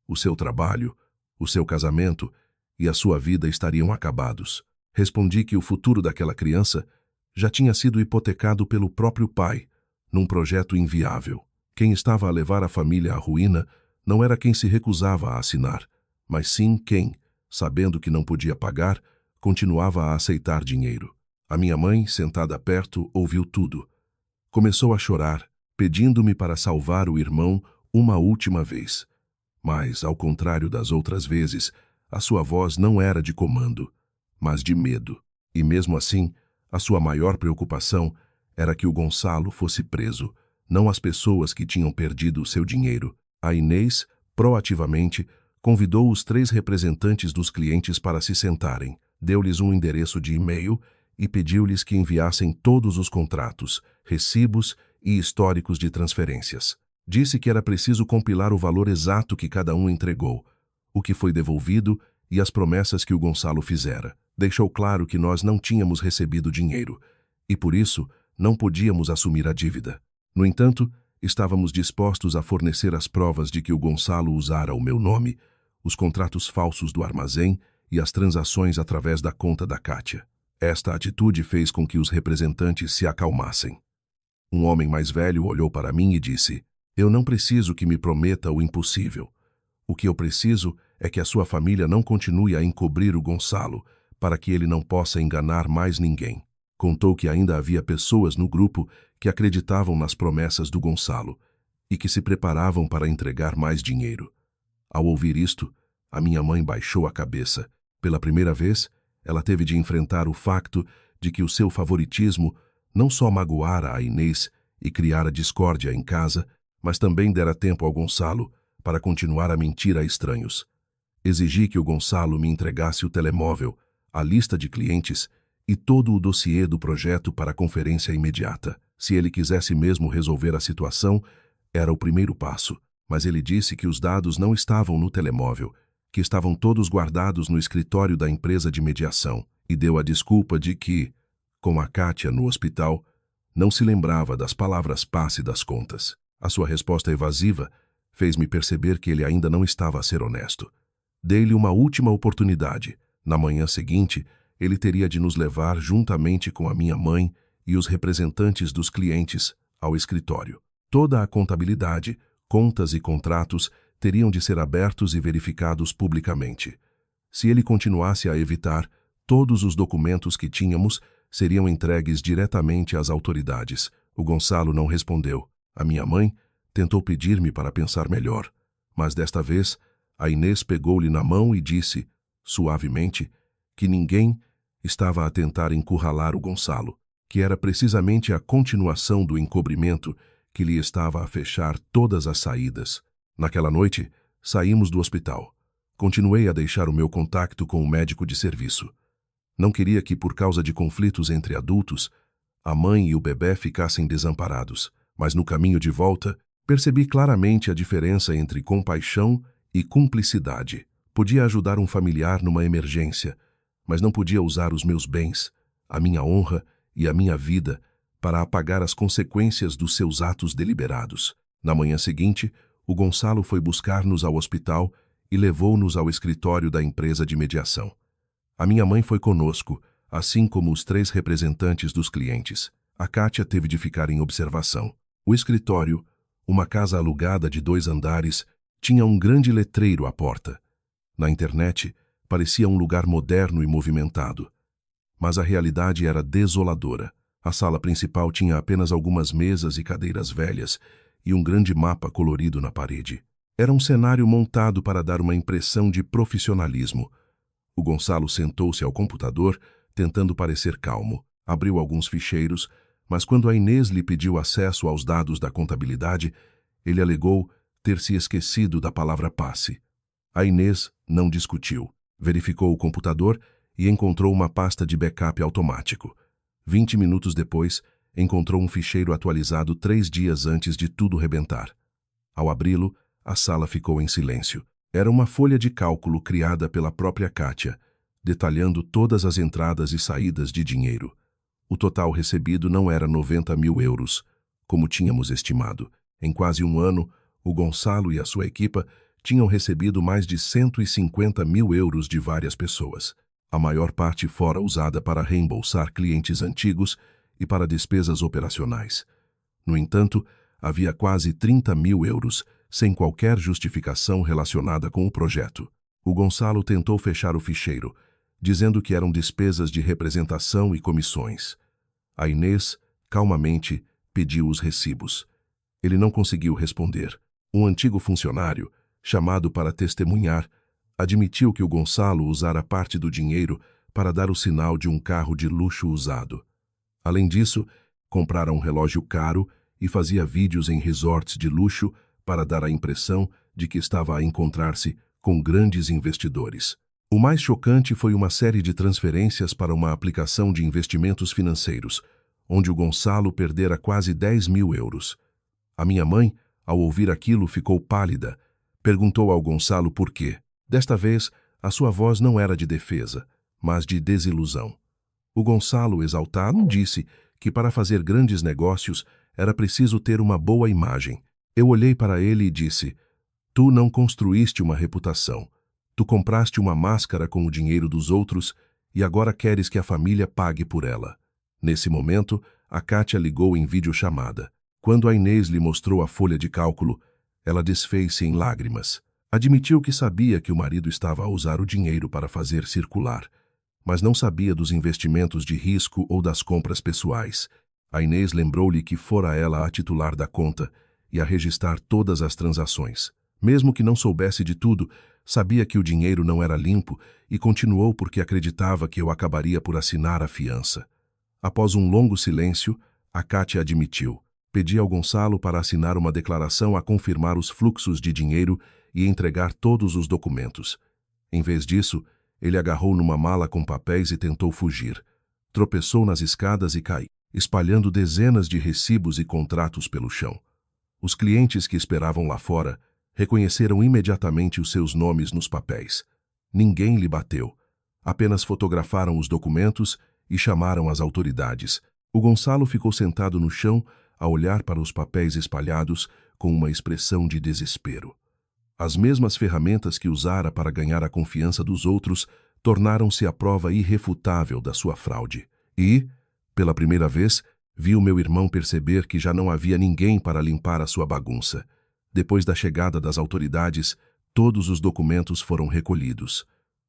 o seu trabalho, o seu casamento e a sua vida estariam acabados. Respondi que o futuro daquela criança já tinha sido hipotecado pelo próprio pai, num projeto inviável. Quem estava a levar a família à ruína não era quem se recusava a assinar, mas sim quem, sabendo que não podia pagar, continuava a aceitar dinheiro. A minha mãe, sentada perto, ouviu tudo. Começou a chorar, pedindo-me para salvar o irmão uma última vez. Mas, ao contrário das outras vezes, a sua voz não era de comando, mas de medo. E mesmo assim, a sua maior preocupação era que o Gonçalo fosse preso, não as pessoas que tinham perdido o seu dinheiro. A Inês, proativamente, convidou os 3 representantes dos clientes para se sentarem, deu-lhes um endereço de e-mail e pediu-lhes que enviassem todos os contratos, recibos e históricos de transferências. Disse que era preciso compilar o valor exato que cada um entregou, o que foi devolvido e as promessas que o Gonçalo fizera. Deixou claro que nós não tínhamos recebido dinheiro e, por isso, não podíamos assumir a dívida. No entanto, estávamos dispostos a fornecer as provas de que o Gonçalo usara o meu nome, os contratos falsos do armazém e as transações através da conta da Kátia. Esta atitude fez com que os representantes se acalmassem. Um homem mais velho olhou para mim e disse: "Eu não preciso que me prometa o impossível. O que eu preciso é que a sua família não continue a encobrir o Gonçalo, para que ele não possa enganar mais ninguém." Contou que ainda havia pessoas no grupo que acreditavam nas promessas do Gonçalo e que se preparavam para entregar mais dinheiro. Ao ouvir isto, a minha mãe baixou a cabeça. Pela primeira vez, ela teve de enfrentar o facto de que o seu favoritismo não só magoara a Inês e criara discórdia em casa, mas também dera tempo ao Gonçalo para continuar a mentir a estranhos. Exigi que o Gonçalo me entregasse o telemóvel, a lista de clientes e todo o dossiê do projeto para conferência imediata. Se ele quisesse mesmo resolver a situação, era o primeiro passo, mas ele disse que os dados não estavam no telemóvel, que estavam todos guardados no escritório da empresa de mediação, e deu a desculpa de que, com a Kátia no hospital, não se lembrava das palavras passe das contas. A sua resposta evasiva fez-me perceber que ele ainda não estava a ser honesto. Dei-lhe uma última oportunidade. Na manhã seguinte, ele teria de nos levar, juntamente com a minha mãe e os representantes dos clientes, ao escritório. Toda a contabilidade, contas e contratos teriam de ser abertos e verificados publicamente. Se ele continuasse a evitar, todos os documentos que tínhamos seriam entregues diretamente às autoridades. O Gonçalo não respondeu. A minha mãe tentou pedir-me para pensar melhor, mas desta vez a Inês pegou-lhe na mão e disse, suavemente, que ninguém estava a tentar encurralar o Gonçalo, que era precisamente a continuação do encobrimento que lhe estava a fechar todas as saídas. Naquela noite, saímos do hospital. Continuei a deixar o meu contato com o médico de serviço. Não queria que, por causa de conflitos entre adultos, a mãe e o bebê ficassem desamparados, mas no caminho de volta, percebi claramente a diferença entre compaixão e cumplicidade. Podia ajudar um familiar numa emergência, mas não podia usar os meus bens, a minha honra e a minha vida para apagar as consequências dos seus atos deliberados. Na manhã seguinte, o Gonçalo foi buscar-nos ao hospital e levou-nos ao escritório da empresa de mediação. A minha mãe foi conosco, assim como os 3 representantes dos clientes. A Kátia teve de ficar em observação. O escritório, uma casa alugada de 2 andares, tinha um grande letreiro à porta. Na internet, parecia um lugar moderno e movimentado. Mas a realidade era desoladora. A sala principal tinha apenas algumas mesas e cadeiras velhas e um grande mapa colorido na parede. Era um cenário montado para dar uma impressão de profissionalismo. O Gonçalo sentou-se ao computador, tentando parecer calmo. Abriu alguns ficheiros, mas quando a Inês lhe pediu acesso aos dados da contabilidade, ele alegou ter se esquecido da palavra passe. A Inês não discutiu. Verificou o computador e encontrou uma pasta de backup automático. 20 minutos depois, encontrou um ficheiro atualizado 3 dias antes de tudo rebentar. Ao abri-lo, a sala ficou em silêncio. Era uma folha de cálculo criada pela própria Kátia, detalhando todas as entradas e saídas de dinheiro. O total recebido não era 90 mil euros, como tínhamos estimado. Em quase um ano, o Gonçalo e a sua equipa tinham recebido mais de 150 mil euros de várias pessoas. A maior parte fora usada para reembolsar clientes antigos e para despesas operacionais. No entanto, havia quase 30 mil euros, sem qualquer justificação relacionada com o projeto. O Gonçalo tentou fechar o ficheiro, dizendo que eram despesas de representação e comissões. A Inês, calmamente, pediu os recibos. Ele não conseguiu responder. Um antigo funcionário, chamado para testemunhar, admitiu que o Gonçalo usara parte do dinheiro para dar o sinal de um carro de luxo usado. Além disso, comprara um relógio caro e fazia vídeos em resorts de luxo para dar a impressão de que estava a encontrar-se com grandes investidores. O mais chocante foi uma série de transferências para uma aplicação de investimentos financeiros, onde o Gonçalo perdera quase 10.000 euros. A minha mãe, ao ouvir aquilo, ficou pálida. Perguntou ao Gonçalo por quê. Desta vez, a sua voz não era de defesa, mas de desilusão. O Gonçalo, exaltado, disse que para fazer grandes negócios era preciso ter uma boa imagem. Eu olhei para ele e disse: tu não construíste uma reputação. Tu compraste uma máscara com o dinheiro dos outros e agora queres que a família pague por ela. Nesse momento, a Kátia ligou em videochamada. Quando a Inês lhe mostrou a folha de cálculo, ela desfez-se em lágrimas. Admitiu que sabia que o marido estava a usar o dinheiro para fazer circular, mas não sabia dos investimentos de risco ou das compras pessoais. A Inês lembrou-lhe que fora ela a titular da conta e a registrar todas as transações. Mesmo que não soubesse de tudo, sabia que o dinheiro não era limpo e continuou porque acreditava que eu acabaria por assinar a fiança. Após um longo silêncio, a Kátia admitiu. Pedi ao Gonçalo para assinar uma declaração a confirmar os fluxos de dinheiro e entregar todos os documentos. Em vez disso, ele agarrou numa mala com papéis e tentou fugir. Tropeçou nas escadas e caiu, espalhando dezenas de recibos e contratos pelo chão. Os clientes que esperavam lá fora reconheceram imediatamente os seus nomes nos papéis. Ninguém lhe bateu. Apenas fotografaram os documentos e chamaram as autoridades. O Gonçalo ficou sentado no chão a olhar para os papéis espalhados com uma expressão de desespero. As mesmas ferramentas que usara para ganhar a confiança dos outros tornaram-se a prova irrefutável da sua fraude. E, pela primeira vez, viu meu irmão perceber que já não havia ninguém para limpar a sua bagunça. Depois da chegada das autoridades, todos os documentos foram recolhidos.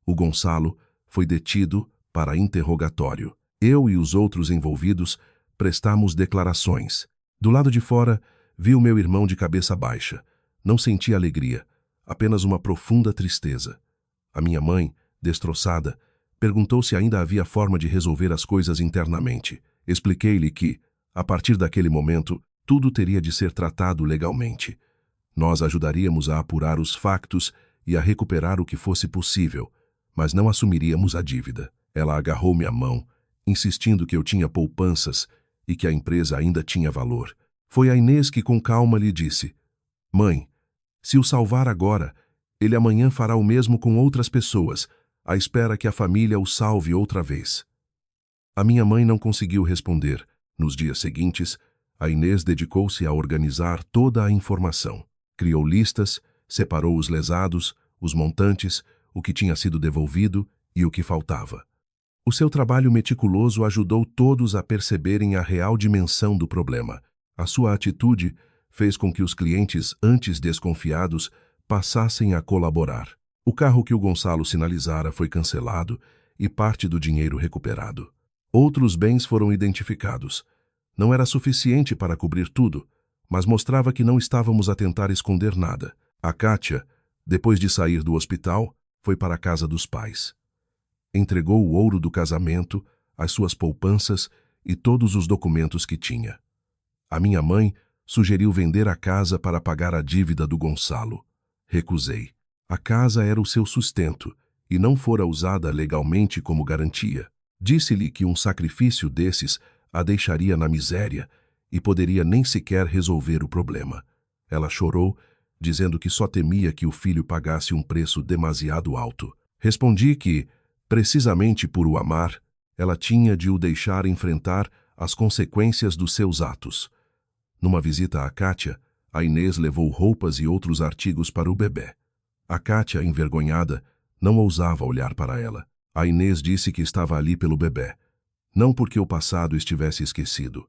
O Gonçalo foi detido para interrogatório. Eu e os outros envolvidos prestamos declarações. Do lado de fora, vi o meu irmão de cabeça baixa. Não senti alegria, apenas uma profunda tristeza. A minha mãe, destroçada, perguntou se ainda havia forma de resolver as coisas internamente. Expliquei-lhe que, a partir daquele momento, tudo teria de ser tratado legalmente. Nós ajudaríamos a apurar os factos e a recuperar o que fosse possível, mas não assumiríamos a dívida. Ela agarrou-me a mão, insistindo que eu tinha poupanças e que a empresa ainda tinha valor. Foi a Inês que com calma lhe disse: mãe, se o salvar agora, ele amanhã fará o mesmo com outras pessoas, à espera que a família o salve outra vez. A minha mãe não conseguiu responder. Nos dias seguintes, a Inês dedicou-se a organizar toda a informação. Criou listas, separou os lesados, os montantes, o que tinha sido devolvido e o que faltava. O seu trabalho meticuloso ajudou todos a perceberem a real dimensão do problema. A sua atitude fez com que os clientes, antes desconfiados, passassem a colaborar. O carro que o Gonçalo sinalizara foi cancelado e parte do dinheiro recuperado. Outros bens foram identificados. Não era suficiente para cobrir tudo, mas mostrava que não estávamos a tentar esconder nada. A Kátia, depois de sair do hospital, foi para a casa dos pais. Entregou o ouro do casamento, as suas poupanças e todos os documentos que tinha. A minha mãe sugeriu vender a casa para pagar a dívida do Gonçalo. Recusei. A casa era o seu sustento e não fora usada legalmente como garantia. Disse-lhe que um sacrifício desses a deixaria na miséria e poderia nem sequer resolver o problema. Ela chorou, dizendo que só temia que o filho pagasse um preço demasiado alto. Respondi que, precisamente por o amar, ela tinha de o deixar enfrentar as consequências dos seus atos. Numa visita à Kátia, a Inês levou roupas e outros artigos para o bebê. A Kátia, envergonhada, não ousava olhar para ela. A Inês disse que estava ali pelo bebê, não porque o passado estivesse esquecido.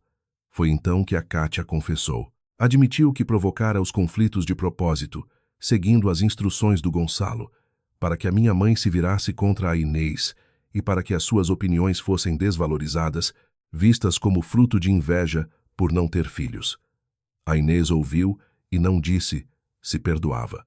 Foi então que a Kátia confessou. Admitiu que provocara os conflitos de propósito, seguindo as instruções do Gonçalo, para que a minha mãe se virasse contra a Inês e para que as suas opiniões fossem desvalorizadas, vistas como fruto de inveja por não ter filhos. A Inês ouviu e não disse se perdoava.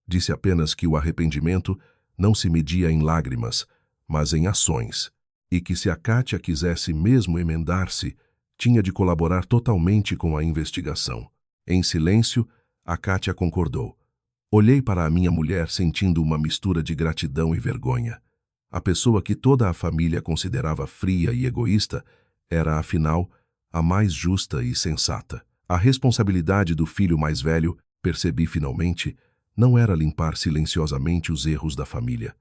Disse apenas que o arrependimento não se media em lágrimas, mas em ações, e que se a Kátia quisesse mesmo emendar-se, tinha de colaborar totalmente com a investigação. Em silêncio, a Kátia concordou. Olhei para a minha mulher sentindo uma mistura de gratidão e vergonha. A pessoa que toda a família considerava fria e egoísta era, afinal, a mais justa e sensata. A responsabilidade do filho mais velho, percebi finalmente, não era limpar silenciosamente os erros da família.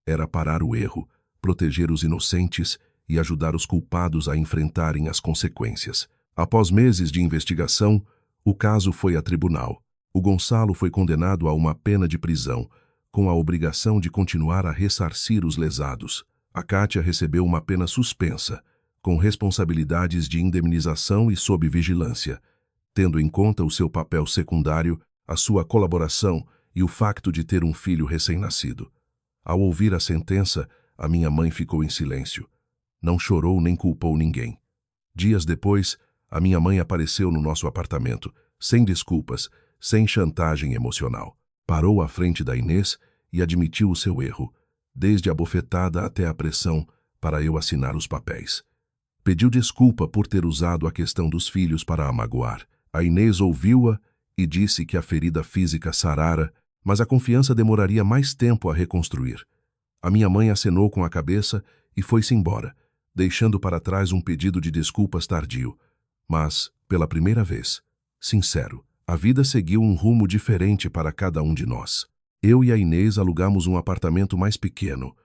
Era parar o erro, proteger os inocentes e ajudar os culpados a enfrentarem as consequências. Após meses de investigação, o caso foi a tribunal. O Gonçalo foi condenado a uma pena de prisão, com a obrigação de continuar a ressarcir os lesados. A Kátia recebeu uma pena suspensa, com responsabilidades de indemnização e sob vigilância, tendo em conta o seu papel secundário, a sua colaboração e o facto de ter um filho recém-nascido. Ao ouvir a sentença, a minha mãe ficou em silêncio. Não chorou nem culpou ninguém. Dias depois, a minha mãe apareceu no nosso apartamento, sem desculpas, sem chantagem emocional. Parou à frente da Inês e admitiu o seu erro, desde a bofetada até a pressão para eu assinar os papéis. Pediu desculpa por ter usado a questão dos filhos para a magoar. A Inês ouviu-a e disse que a ferida física sarara, mas a confiança demoraria mais tempo a reconstruir. A minha mãe acenou com a cabeça e foi-se embora, deixando para trás um pedido de desculpas tardio. Mas, pela primeira vez, sincero, a vida seguiu um rumo diferente para cada um de nós. Eu e a Inês alugamos um apartamento mais pequeno.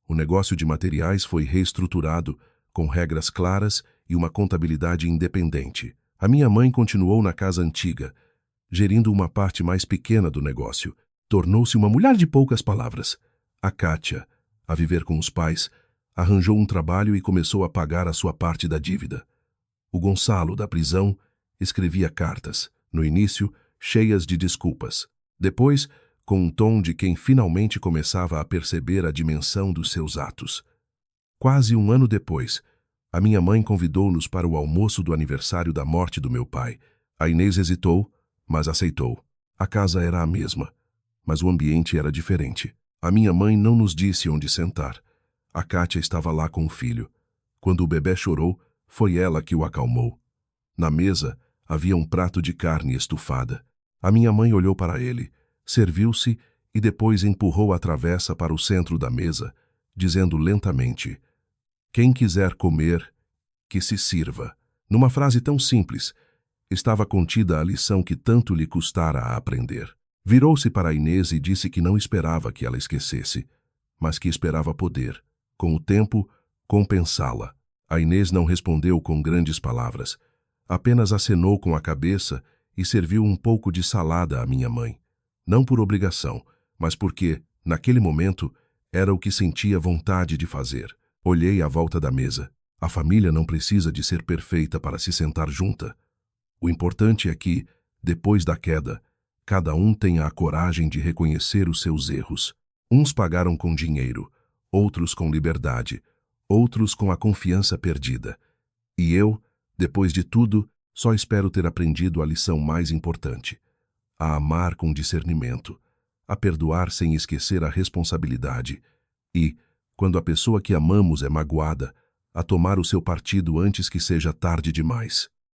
O negócio de materiais foi reestruturado, com regras claras e uma contabilidade independente. A minha mãe continuou na casa antiga, gerindo uma parte mais pequena do negócio. Tornou-se uma mulher de poucas palavras. A Kátia, a viver com os pais, arranjou um trabalho e começou a pagar a sua parte da dívida. O Gonçalo, da prisão, escrevia cartas, no início, cheias de desculpas. Depois, com um tom de quem finalmente começava a perceber a dimensão dos seus atos. Quase um ano depois, a minha mãe convidou-nos para o almoço do aniversário da morte do meu pai. A Inês hesitou, mas aceitou. A casa era a mesma, mas o ambiente era diferente. A minha mãe não nos disse onde sentar. A Kátia estava lá com o filho. Quando o bebê chorou, foi ela que o acalmou. Na mesa, havia um prato de carne estufada. A minha mãe olhou para ele, serviu-se e depois empurrou a travessa para o centro da mesa, dizendo lentamente: "Quem quiser comer, que se sirva." Numa frase tão simples, estava contida a lição que tanto lhe custara a aprender. Virou-se para a Inês e disse que não esperava que ela esquecesse, mas que esperava poder, com o tempo, compensá-la. A Inês não respondeu com grandes palavras, apenas acenou com a cabeça e serviu um pouco de salada à minha mãe. Não por obrigação, mas porque, naquele momento, era o que sentia vontade de fazer. Olhei à volta da mesa. A família não precisa de ser perfeita para se sentar junta. O importante é que, depois da queda, cada um tenha a coragem de reconhecer os seus erros. Uns pagaram com dinheiro, outros com liberdade, outros com a confiança perdida. E eu, depois de tudo, só espero ter aprendido a lição mais importante: a amar com discernimento, a perdoar sem esquecer a responsabilidade e, quando a pessoa que amamos é magoada, a tomar o seu partido antes que seja tarde demais.